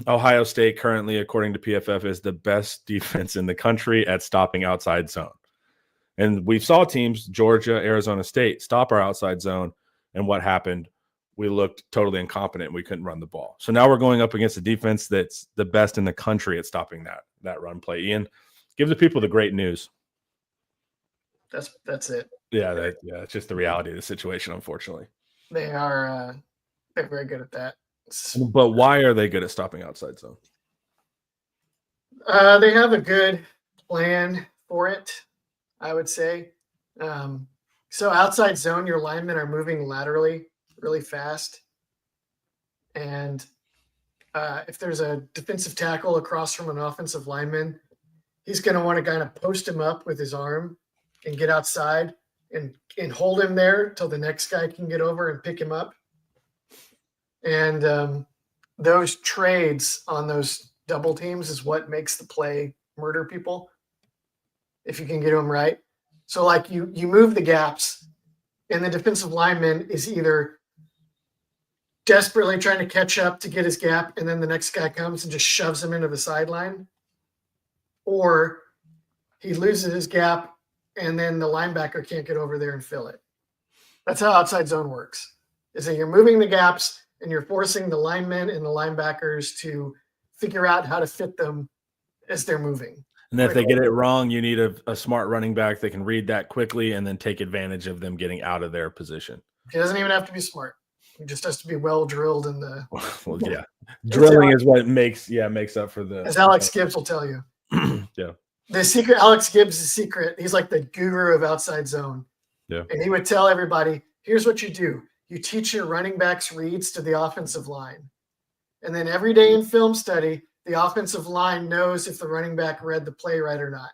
Ohio State currently, according to PFF, is the best defense in the country at stopping outside zone. And we saw teams, Georgia, Arizona State, stop our outside zone. And what happened? We looked totally incompetent. We couldn't run the ball. So now we're going up against a defense that's the best in the country at stopping that run play. Ian, give the people the great news. That's it. Yeah, it's just the reality of the situation, unfortunately. They're very good at that. But why are they good at stopping outside zone? They have a good plan for it, I would say. So outside zone, your linemen are moving laterally really fast. And if there's a defensive tackle across from an offensive lineman, he's going to want to kind of post him up with his arm and get outside and hold him there till the next guy can get over and pick him up. And those trades on those double teams is what makes the play murder people if you can get them right. So like you move the gaps, and the defensive lineman is either desperately trying to catch up to get his gap, and then the next guy comes and just shoves him into the sideline, or he loses his gap and then the linebacker can't get over there and fill it. That's how outside zone works, is that you're moving the gaps and you're forcing the linemen and the linebackers to figure out how to fit them as they're moving. And if they get it wrong, you need a smart running back that can read that quickly and then take advantage of them getting out of their position. He doesn't even have to be smart. He just has to be well drilled in the. Well, yeah, drilling is what makes up for the. As Alex Gibbs will tell you. Yeah. The secret, Alex Gibbs' secret. He's like the guru of outside zone. Yeah. And he would tell everybody, "Here's what you do: you teach your running backs reads to the offensive line, and then every day in film study, the offensive line knows if the running back read the play right or not."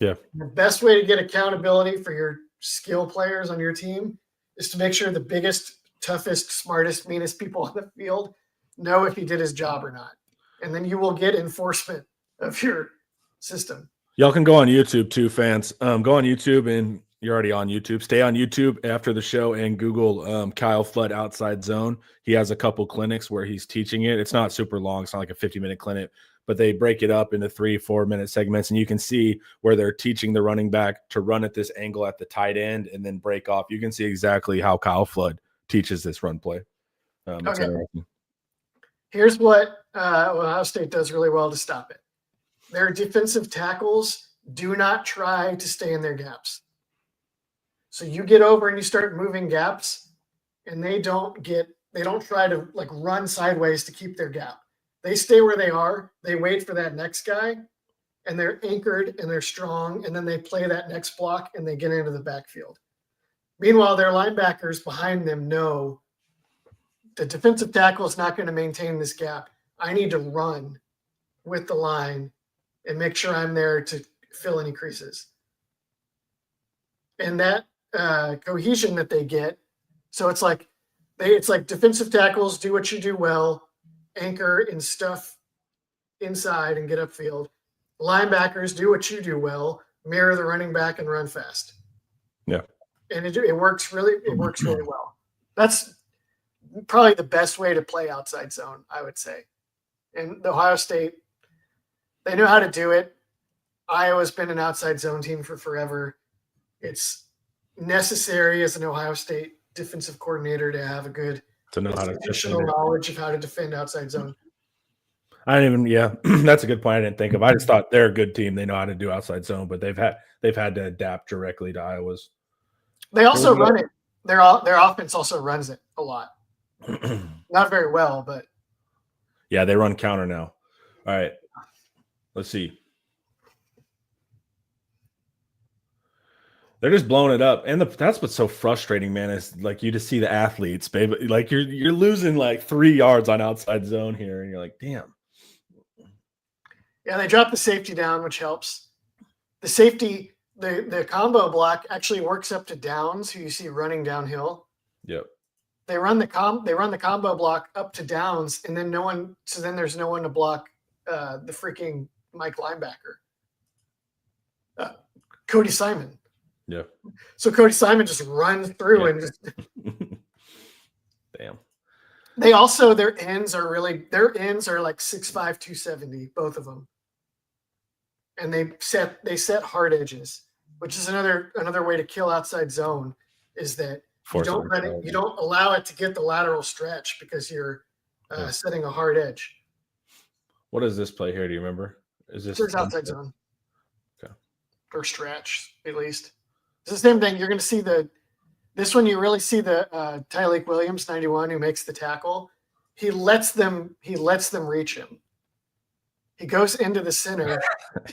Yeah. The best way to get accountability for your skill players on your team is to make sure the biggest, toughest, smartest, meanest people on the field know if he did his job or not. And then you will get enforcement of your system. Y'all can go on YouTube too, fans. Go on YouTube, and you're already on YouTube. Stay on YouTube after the show and Google Kyle Flood outside zone. He has a couple clinics where he's teaching it. It's not super long. It's not like a 50-minute clinic, but they break it up into 3-4 minute segments, and you can see where they're teaching the running back to run at this angle at the tight end and then break off. You can see exactly how Kyle Flood teaches this run play. Okay. Here's what Ohio State does really well to stop it. Their defensive tackles do not try to stay in their gaps. So you get over and you start moving gaps, and they don't try to like run sideways to keep their gap. They stay where they are. They wait for that next guy, and they're anchored and they're strong, and then they play that next block and they get into the backfield. Meanwhile, their linebackers behind them know the defensive tackle is not going to maintain this gap. I need to run with the line and make sure I'm there to fill any creases. And that cohesion that they get, so it's like defensive tackles do what you do well, anchor and stuff inside and get upfield. Linebackers do what you do well, mirror the running back and run fast. Yeah. And it works really well. That's probably the best way to play outside zone, I would say. And the Ohio State, they know how to do it. Iowa's been an outside zone team for forever. It's necessary as an Ohio State defensive coordinator to have a good institutional knowledge of how to defend outside zone. That's a good point I didn't think of. I just thought they're a good team. They know how to do outside zone, but they've had to adapt directly to Iowa's. They also run it. Their offense also runs it a lot. Not very well, but yeah, they run counter now. All right. Let's see. They're just blowing it up, and that's what's so frustrating, man. Is like you just see the athletes, baby. Like you're losing like 3 yards on outside zone here, and you're like, damn. Yeah, they dropped the safety down, which helps. The safety, the combo block actually works up to downs, who you see running downhill. Yep. They run the combo block up to downs, and then there's no one to block the freaking Mike linebacker, Cody Simon. Yeah. So Cody Simon just runs through and just damn. They also their ends are like 6'5", 270, both of them. And they set hard edges, which is another way to kill outside zone, is that you don't allow it to get the lateral stretch because you're setting a hard edge. What is this play here? Do you remember? Is this outside zone? Okay. Or stretch, at least. It's the same thing. You're going to see this one. You really see the Tyleik Williams, 91, who makes the tackle. He lets them reach him. He goes into the center.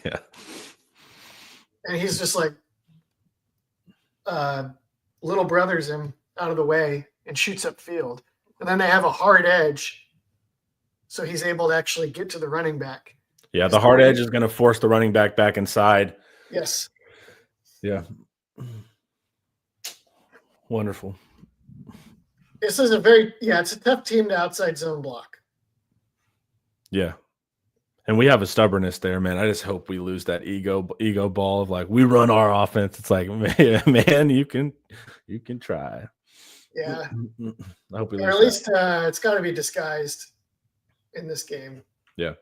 Yeah. And he's just like little brothers him out of the way and shoots upfield. And then they have a hard edge, so he's able to actually get to the running back. Yeah, the hard edge is going to force the running back inside. Yes. Yeah. Wonderful. This is it's a tough team to outside zone block. Yeah. And we have a stubbornness there, man. I just hope we lose that ego ball of like, we run our offense. It's like, man, you can try. Yeah. I hope we lose. Or at least it's got to be disguised in this game. Yeah.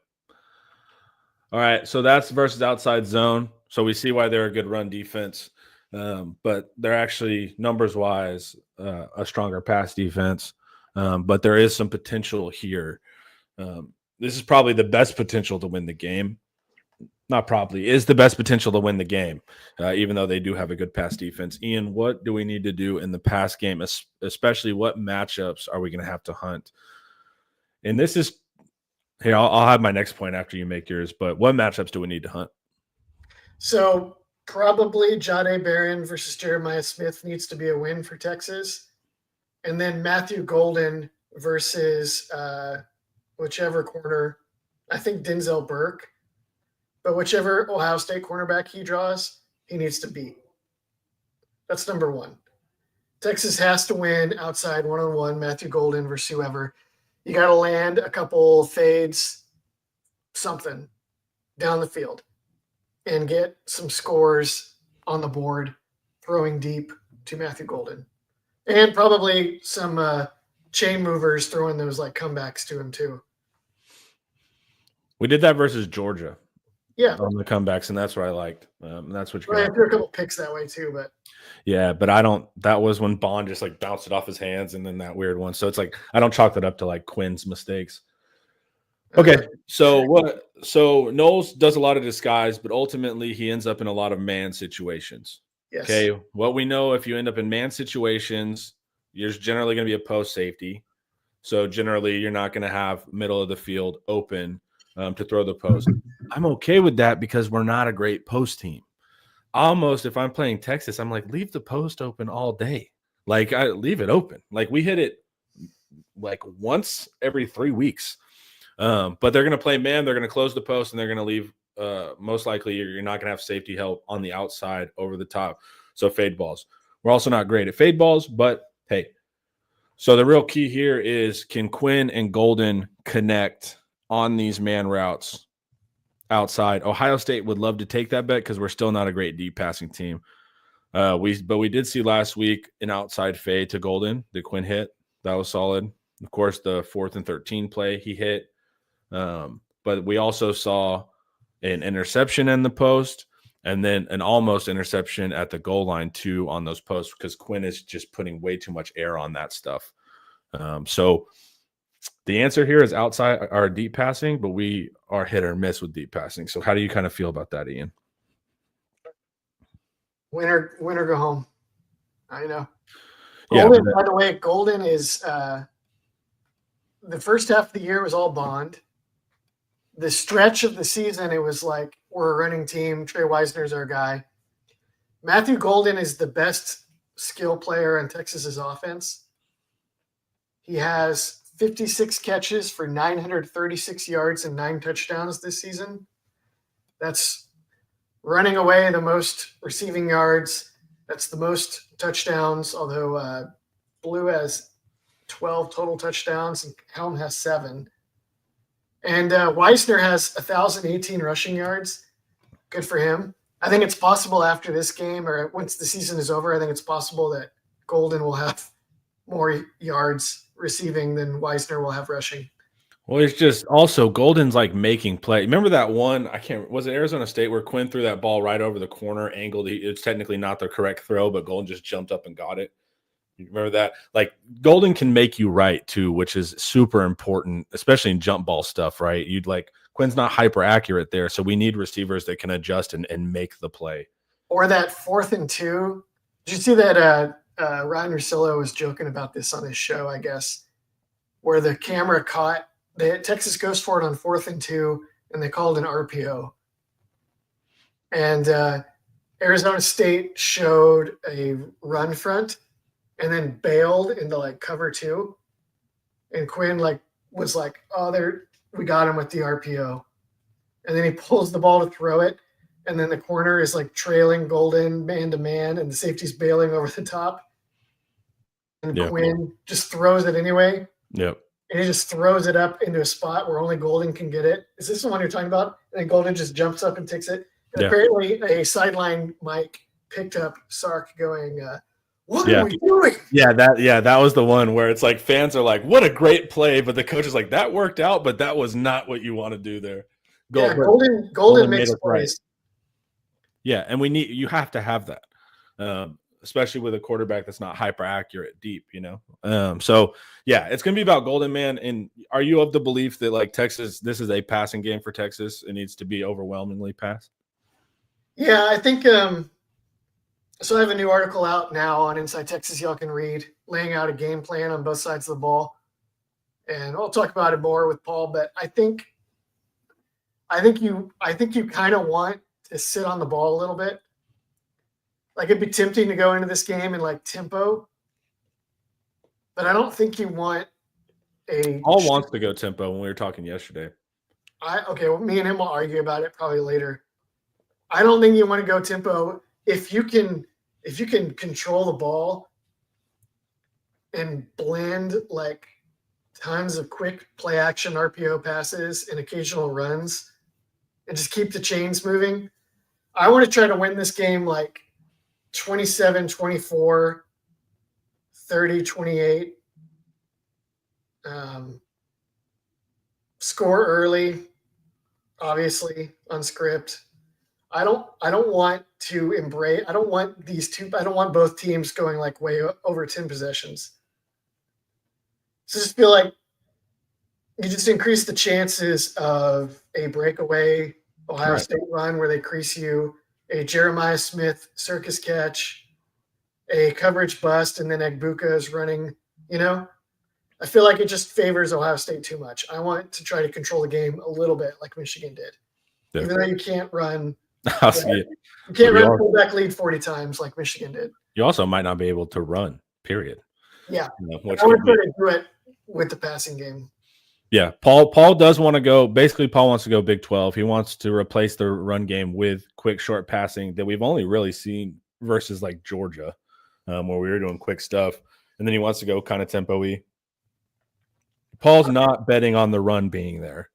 All right. So that's versus outside zone. So we see why they're a good run defense. But they're actually numbers wise a stronger pass defense. But there is some potential here. This is probably the best potential to win the game. Not probably, is the best potential to win the game, even though they do have a good pass defense. Ian, what do we need to do in the pass game, especially what matchups are we going to have to hunt? And this is here. I'll have my next point after you make yours. But what matchups do we need to hunt? So probably Jahdae Barron versus Jeremiah Smith needs to be a win for Texas, and then Matthew Golden versus whichever corner. I think Denzel Burke, but whichever Ohio State cornerback he draws, he needs to beat. That's number one. Texas has to win outside one-on-one, Matthew Golden versus whoever. You got to land a couple fades, something down the field, and get some scores on the board, throwing deep to Matthew Golden. And probably some chain movers throwing those like comebacks to him too. We did that versus Georgia. Yeah. On the comebacks, and that's what I liked. That's what I threw a couple picks that way too, but yeah, but I don't. That was when Bond just like bounced it off his hands, and then that weird one. So it's like I don't chalk that up to like Quinn's mistakes. Okay, so what? So Knowles does a lot of disguise, but ultimately he ends up in a lot of man situations. Yes. Okay, what we know, if you end up in man situations, there's generally going to be a post safety. So generally, you're not going to have middle of the field open to throw the post. I'm okay with that because we're not a great post team. Almost, if I'm playing Texas, I'm like, leave the post open all day. Like, I leave it open. Like, we hit it like once every 3 weeks. But they're going to play man. They're going to close the post, and they're going to leave. Most likely, you're not going to have safety help on the outside over the top. So fade balls. We're also not great at fade balls, but hey. So the real key here is, can Quinn and Golden connect on these man routes outside? Ohio State would love to take that bet because we're still not a great deep passing team. But we did see last week an outside fade to Golden that Quinn hit. That was solid. Of course, the 4th and 13 play he hit. But we also saw an interception in the post and then an almost interception at the goal line too on those posts because Quinn is just putting way too much air on that stuff. So the answer here is outside our deep passing, but we are hit or miss with deep passing. So how do you kind of feel about that, Ian? Win or go home. I know. Golden, by the way, Golden is the first half of the year was all Bond. the stretch of the season, it was like we're a running team. Trey Wisner's our guy. Matthew Golden is the best skill player in Texas's offense. He has 56 catches for 936 yards and 9 touchdowns this season. That's running away the most receiving yards. That's the most touchdowns, although Blue has 12 total touchdowns and Helm has 7. And Weisner has 1,018 rushing yards. Good for him. I think it's possible after this game, or once the season is over, I think it's possible that Golden will have more yards receiving than Weisner will have rushing. Well, it's just also Golden's like making play. Remember that one? Was it Arizona State where Quinn threw that ball right over the corner, angled? It's technically not the correct throw, but Golden just jumped up and got it. You remember that? Like Golden can make you right too, which is super important, especially in jump ball stuff, right? Quinn's not hyper accurate there, so we need receivers that can adjust and make the play. Or that 4th and 2. Did you see that Ryan Russillo was joking about this on his show, I guess, where the camera caught Texas goes for it on 4th and 2, and they called an RPO. And Arizona State showed a run front and then bailed into like cover 2. And Quinn was like, oh, we got him with the RPO. And then he pulls the ball to throw it. And then the corner is like trailing Golden man to man, and the safety's bailing over the top. And Quinn just throws it anyway. Yep. And he just throws it up into a spot where only Golden can get it. Is this the one you're talking about? And then Golden just jumps up and takes it. And apparently a sideline mic picked up Sark going, what are we doing? That was the one where it's like fans are like, what a great play, but the coach is like, that worked out, but that was not what you want to do there. Golden makes plays. Right. Yeah, and you have to have that, especially with a quarterback that's not hyper accurate deep, So yeah, it's gonna be about Golden, man. And are you of the belief that like Texas, this is a passing game for Texas? It needs to be overwhelmingly pass. Yeah, I think. So I have a new article out now on Inside Texas y'all can read, laying out a game plan on both sides of the ball. And I'll talk about it more with Paul, but I think you kind of want to sit on the ball a little bit. Like it'd be tempting to go into this game in like tempo, but I don't think you want Paul wants to go tempo when we were talking yesterday. Me and him will argue about it probably later. I don't think you want to go tempo. If you can control the ball and blend like tons of quick play action RPO passes and occasional runs and just keep the chains moving, I want to try to win this game like 27-24, 30-28. Score early, obviously on script. I don't want both teams going like way over 10 possessions. So just feel like you just increase the chances of a breakaway Ohio State run where they crease you, a Jeremiah Smith circus catch, a coverage bust, and then Egbuka is running, I feel like it just favors Ohio State too much. I want to try to control the game a little bit like Michigan did. Yeah. Even though you can't run you can't run fullback lead 40 times like Michigan did. You also might not be able to run, period. Yeah. I want to try to do it with the passing game. Yeah. Paul does want to go. Basically, Paul wants to go Big 12. He wants to replace the run game with quick, short passing that we've only really seen versus like Georgia, where we were doing quick stuff. And then he wants to go kind of tempo-y. Paul's not betting on the run being there.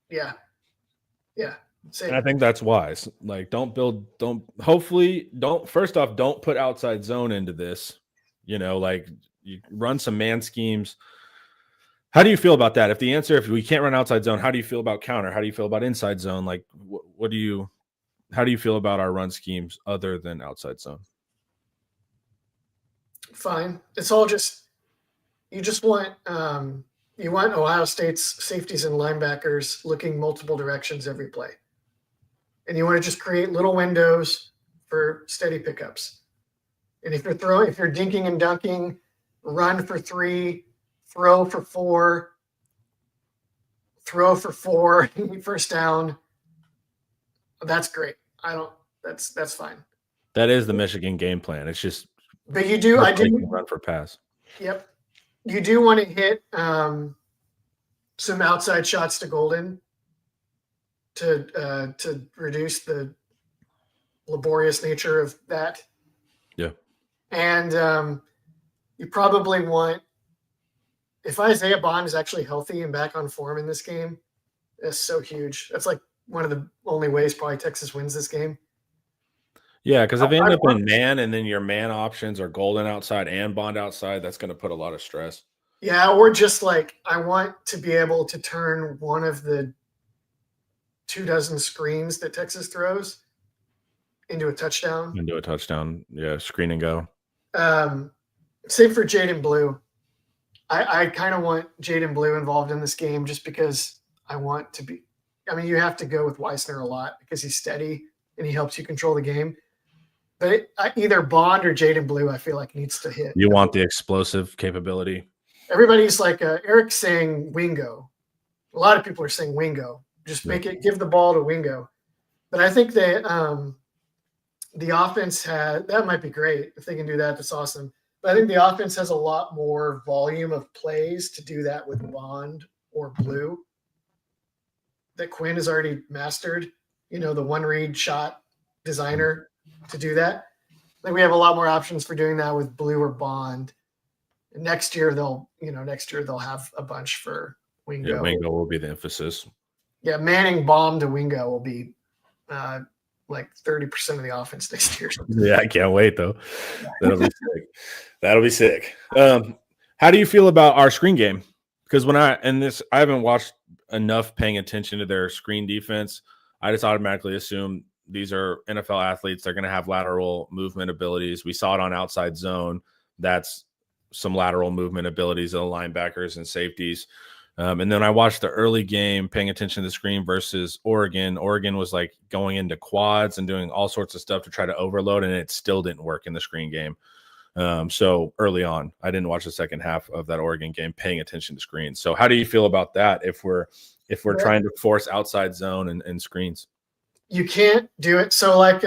Yeah. Yeah. Same. And I think that's wise. Like, don't first off, don't put outside zone into this. Like you run some man schemes. How do you feel about that? If we can't run outside zone, how do you feel about counter? How do you feel about inside zone? Like, how do you feel about our run schemes other than outside zone? Fine. It's all you want Ohio State's safeties and linebackers looking multiple directions every play. And you want to just create little windows for steady pickups. And if you're dinking and dunking, run for 3, throw for 4, throw for 4, first down. That's great. That's fine. That is the Michigan game plan. It's just, but you do, I do run for pass. Yep. You do want to hit some outside shots to Golden to reduce the laborious nature of that. Yeah. And you probably want, if Isaiah Bond is actually healthy and back on form in this game, that's so huge. That's like one of the only ways probably Texas wins this game. Yeah, because if you end up in man and then your man options are Golden outside and Bond outside, that's going to put a lot of stress. Yeah, or just like I want to be able to turn one of the 24 screens that Texas throws into a touchdown. Yeah, screen and go. Save for Jaden Blue. I kind of want Jaden Blue involved in this game just because I want to be. I mean, you have to go with Weissner a lot because he's steady and he helps you control the game. But either Bond or Jaden Blue, I feel like needs to hit. You want the explosive capability. Everybody's like Eric's saying Wingo. A lot of people are saying Wingo. Just give the ball to Wingo. But I think that the offense that might be great if they can do that. That's awesome. But I think the offense has a lot more volume of plays to do that with Bond or Blue that Quinn has already mastered. The one read shot designer to do that. I think we have a lot more options for doing that with Blue or Bond. And next year they'll have a bunch for Wingo. Yeah, Wingo will be the emphasis. Yeah, Manning bomb to Wingo will be like 30% of the offense next year. Yeah, I can't wait though. That'll be sick. How do you feel about our screen game? Because I haven't watched enough paying attention to their screen defense. I just automatically assume these are NFL athletes. They're going to have lateral movement abilities. We saw it on outside zone. That's some lateral movement abilities of the linebackers and safeties. And then I watched the early game, paying attention to the screen versus Oregon. Oregon was like going into quads and doing all sorts of stuff to try to overload, and it still didn't work in the screen game. So early on, I didn't watch the second half of that Oregon game, paying attention to screens. So how do you feel about that if we're trying to force outside zone and screens? You can't do it. So like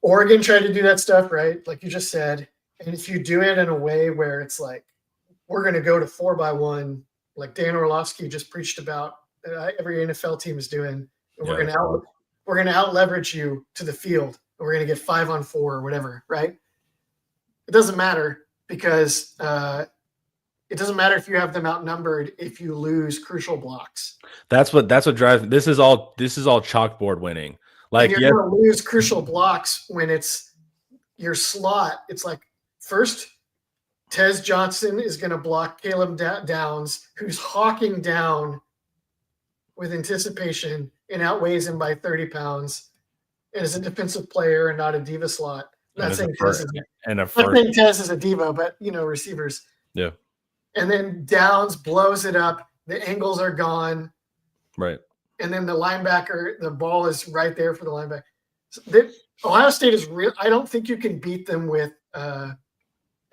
Oregon tried to do that stuff, right? Like you just said. And if you do it in a way where it's like, we're going to go to 4x1, like Dan Orlovsky just preached about, every NFL team is doing, and we're going to out leverage you to the field. And we're going to get 5-on-4 or whatever, right? It doesn't matter because it doesn't matter if you have them outnumbered if you lose crucial blocks. That's what drives. This is all chalkboard winning. Like you're going to lose crucial blocks when it's your slot. It's like first, Tez Johnson is going to block Caleb Downs, who's hawking down with anticipation and outweighs him by 30 pounds, and is a defensive player and not a diva slot. I'm not saying Tez is a diva, but receivers. Yeah. And then Downs blows it up. The angles are gone. Right. And then the linebacker, the ball is right there for the linebacker. So Ohio State is real. I don't think you can beat them with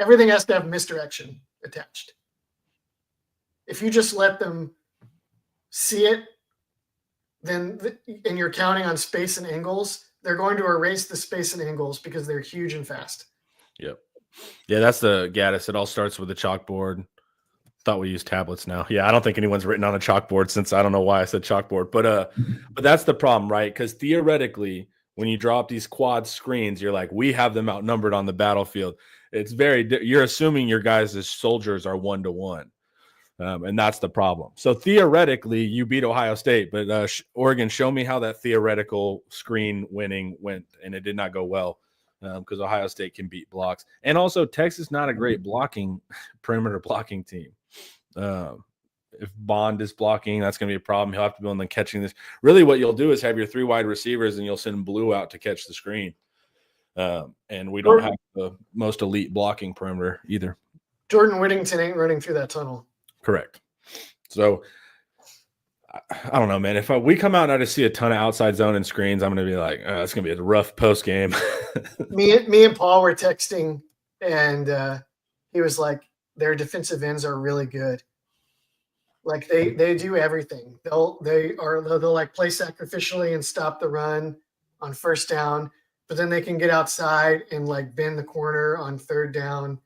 everything has to have misdirection attached. If you just let them see it, and you're counting on space and angles, they're going to erase the space and angles because they're huge and fast. Yep. Yeah, that's the Gaddis. It all starts with a chalkboard. Thought we use tablets now. Yeah, I don't think anyone's written on a chalkboard since I don't know why I said chalkboard. But that's the problem, right? Because theoretically, when you draw up these quad screens, you're like, we have them outnumbered on the battlefield. It's you're assuming your guys as soldiers are 1-to-1. And that's the problem. So theoretically, you beat Ohio State, but Oregon, show me how that theoretical screen winning went, and it did not go well because Ohio State can beat blocks. And also, Texas not a great perimeter blocking team. If Bond is blocking, that's going to be a problem. He'll have to be on the catching this. Really, what you'll do is have your 3 wide receivers, and you'll send Blue out to catch the screen. And we don't have the most elite blocking perimeter either. Jordan Whittington ain't running through that tunnel. Correct. So I don't know, man. If we come out and I just see a ton of outside zone and screens, I'm going to be like, it's going to be a rough post game. me and Paul were texting, and he was like, their defensive ends are really good. Like they do everything. They'll like play sacrificially and stop the run on first down, but then they can get outside and like bend the corner on third down.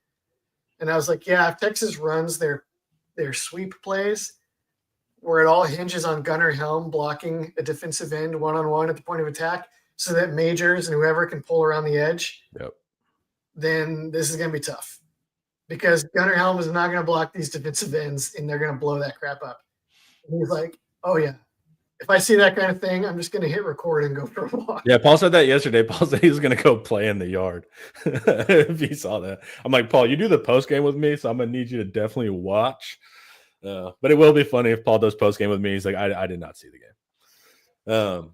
And I was like, yeah, if Texas runs their sweep plays where it all hinges on Gunnar Helm blocking a defensive end one-on-one at the point of attack so that Majors and whoever can pull around the edge, then this is going to be tough. Because Gunnar Helm is not going to block these defensive ends, and they're going to blow that crap up. And he's like, oh, yeah. If I see that kind of thing, I'm just going to hit record and go for a walk. Yeah, Paul said that yesterday. Paul said he was going to go play in the yard. If he saw that. I'm like, Paul, you do the post game with me, so I'm going to need you to definitely watch. But it will be funny if Paul does post game with me. He's like, I did not see the game.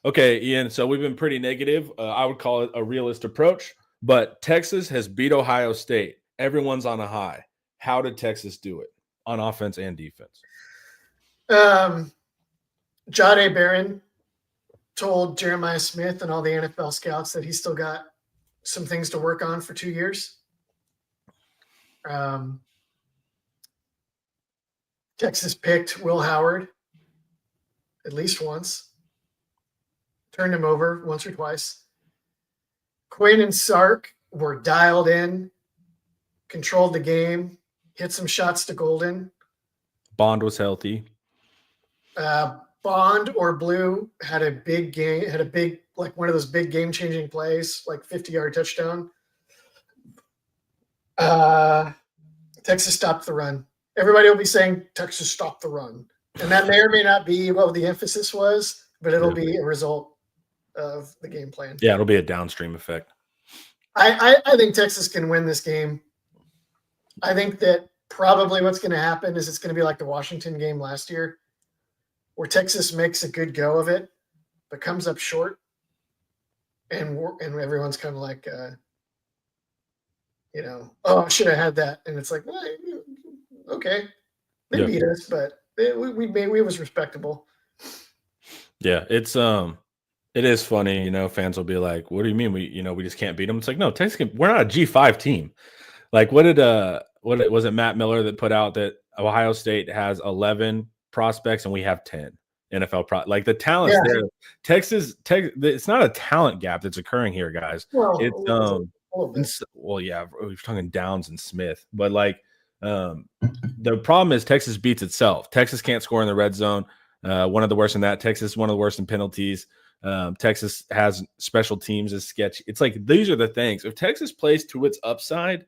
Okay, Ian, so we've been pretty negative. I would call it a realist approach. But Texas has beat Ohio State. Everyone's on a high. How did Texas do it on offense and defense? Jahdae Barron told Jeremiah Smith and all the NFL scouts that he's still got some things to work on for 2 years. Texas picked Will Howard at least once, turned him over once or twice. Quinn and Sark were dialed in, controlled the game, hit some shots to Golden. Bond was healthy. Bond or Blue had a big game, like one of those big game-changing plays, like 50-yard touchdown. Texas stopped the run. Everybody will be saying Texas stopped the run. And that may or may not be what the emphasis was, but it'll be a result of the game plan. Yeah, it'll be a downstream effect. I think Texas can win this game. I think that probably what's going to happen is it's going to be like the Washington game last year, where Texas makes a good go of it, but comes up short, and everyone's kind of like, oh, I should have had that, and it's like, well, okay, they beat us, but we was respectable. Yeah, it is funny, fans will be like, what do you mean we just can't beat them? It's like, no, Texas we're not a G5 team. Like what was it Matt Miller that put out that Ohio State has 11 prospects and we have 10 NFL like the talent's there. Texas, it's not a talent gap that's occurring here, guys. Well, it's we're talking Downs and Smith, but like the problem is Texas beats itself. Texas can't score in the red zone. One of the worst in that. Texas, one of the worst in penalties. Texas has special teams as sketchy. It's like these are the things. If Texas plays to its upside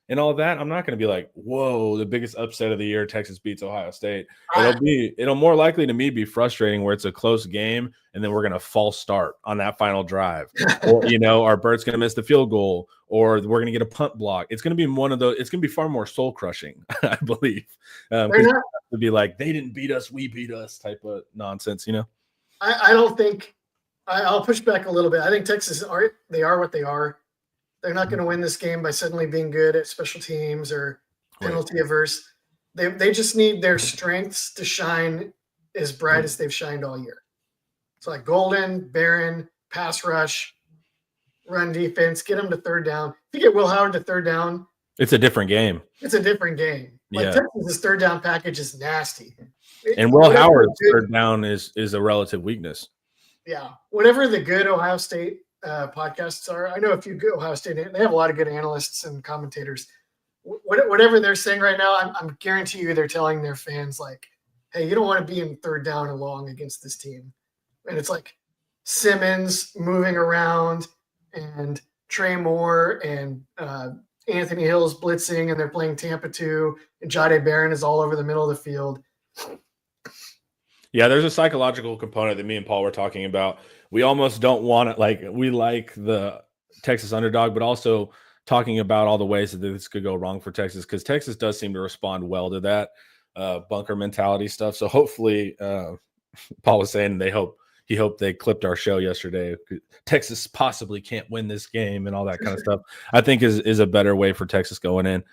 and all that, I'm not going to be like, whoa, the biggest upset of the year, Texas beats Ohio State. It'll more likely to me be frustrating where it's a close game and then we're going to false start on that final drive. Or, our Bert's going to miss the field goal or we're going to get a punt block. It's going to be one of those. It's going to be far more soul crushing, I believe. To be like, they didn't beat us, we beat us type of nonsense, I don't think I'll push back a little bit. I think Texas are what they are. They're not going to win this game by suddenly being good at special teams or penalty averse. They just need their strengths to shine as bright as they've shined all year. So like Golden, Barron, pass rush, run defense, get them to third down. If you get Will Howard to third down, it's a different game. Like Texas's third down package is nasty. And Will Howard's third down is a relative weakness. Yeah. Whatever the good Ohio State podcasts are. I know a few good Ohio State. They have a lot of good analysts and commentators. Whatever they're saying right now, I'm guarantee you they're telling their fans like, "Hey, you don't want to be in third down and long against this team." And it's like Simmons moving around and Trey Moore and Anthony Hill's blitzing, and they're playing Tampa 2, and Jahdae Barron is all over the middle of the field. Yeah, there's a psychological component that me and Paul were talking about. We almost don't want it. We like the Texas underdog, but also talking about all the ways that this could go wrong for Texas, because Texas does seem to respond well to that bunker mentality stuff. So hopefully, Paul was saying he hoped they clipped our show yesterday. Texas possibly can't win this game and all that kind of stuff. I think is a better way for Texas going in.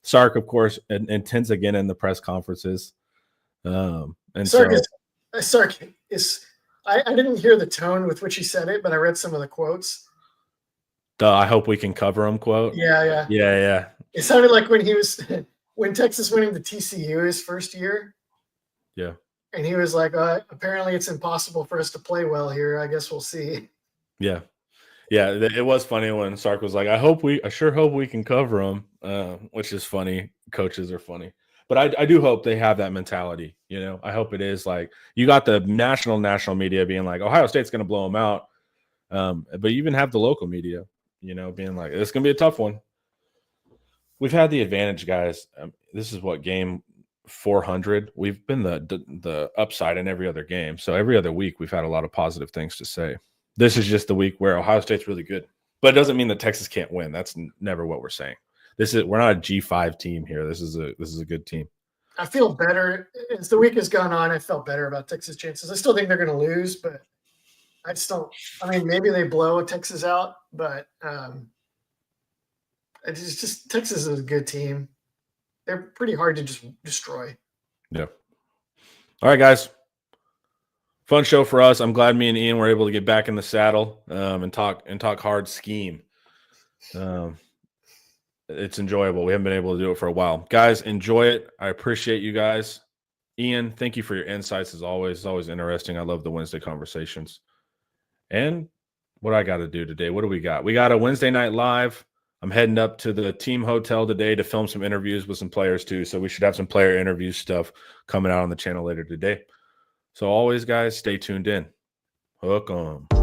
Sark, of course, intense again in the press conferences. Sark is. I didn't hear the tone with which he said it, but I read some of the quotes. I hope we can cover him quote. Yeah. It sounded like when Texas winning the TCU his first year, Yeah. And he was like, apparently it's impossible for us to play well here. I guess we'll see. Yeah. Yeah, it was funny when Sark was like, I sure hope we can cover them," which is funny. Coaches are funny. But I do hope they have that mentality, you know? I hope it is like you got the national media being like, Ohio State's going to blow them out. But you even have the local media, you know, being like, it's going to be a tough one. We've had the advantage, guys. This is what, game 400? We've been the upside in every other game. So every other week, we've had a lot of positive things to say. This is just the week where Ohio State's really good. But it doesn't mean that Texas can't win. That's never what we're saying. We're not a G5 team here. This is a good team. I feel better as the week has gone on. I felt better about Texas' chances. I still think they're going to lose, but I just don't. I mean, maybe they blow Texas out, but it's just Texas is a good team. They're pretty hard to just destroy. Yeah. All right, guys. Fun show for us. I'm glad me and Ian were able to get back in the saddle and talk hard scheme. It's enjoyable. We haven't been able to do it for a while. Guys, enjoy it. I appreciate you guys. Ian, thank you for your insights as always. It's always interesting. I love the Wednesday conversations. And what I got to do today, what do we got? We got a Wednesday night live. I'm heading up to the team hotel today to film some interviews with some players too. So we should have some player interview stuff coming out on the channel later today. So always, guys, stay tuned in. Hook 'em.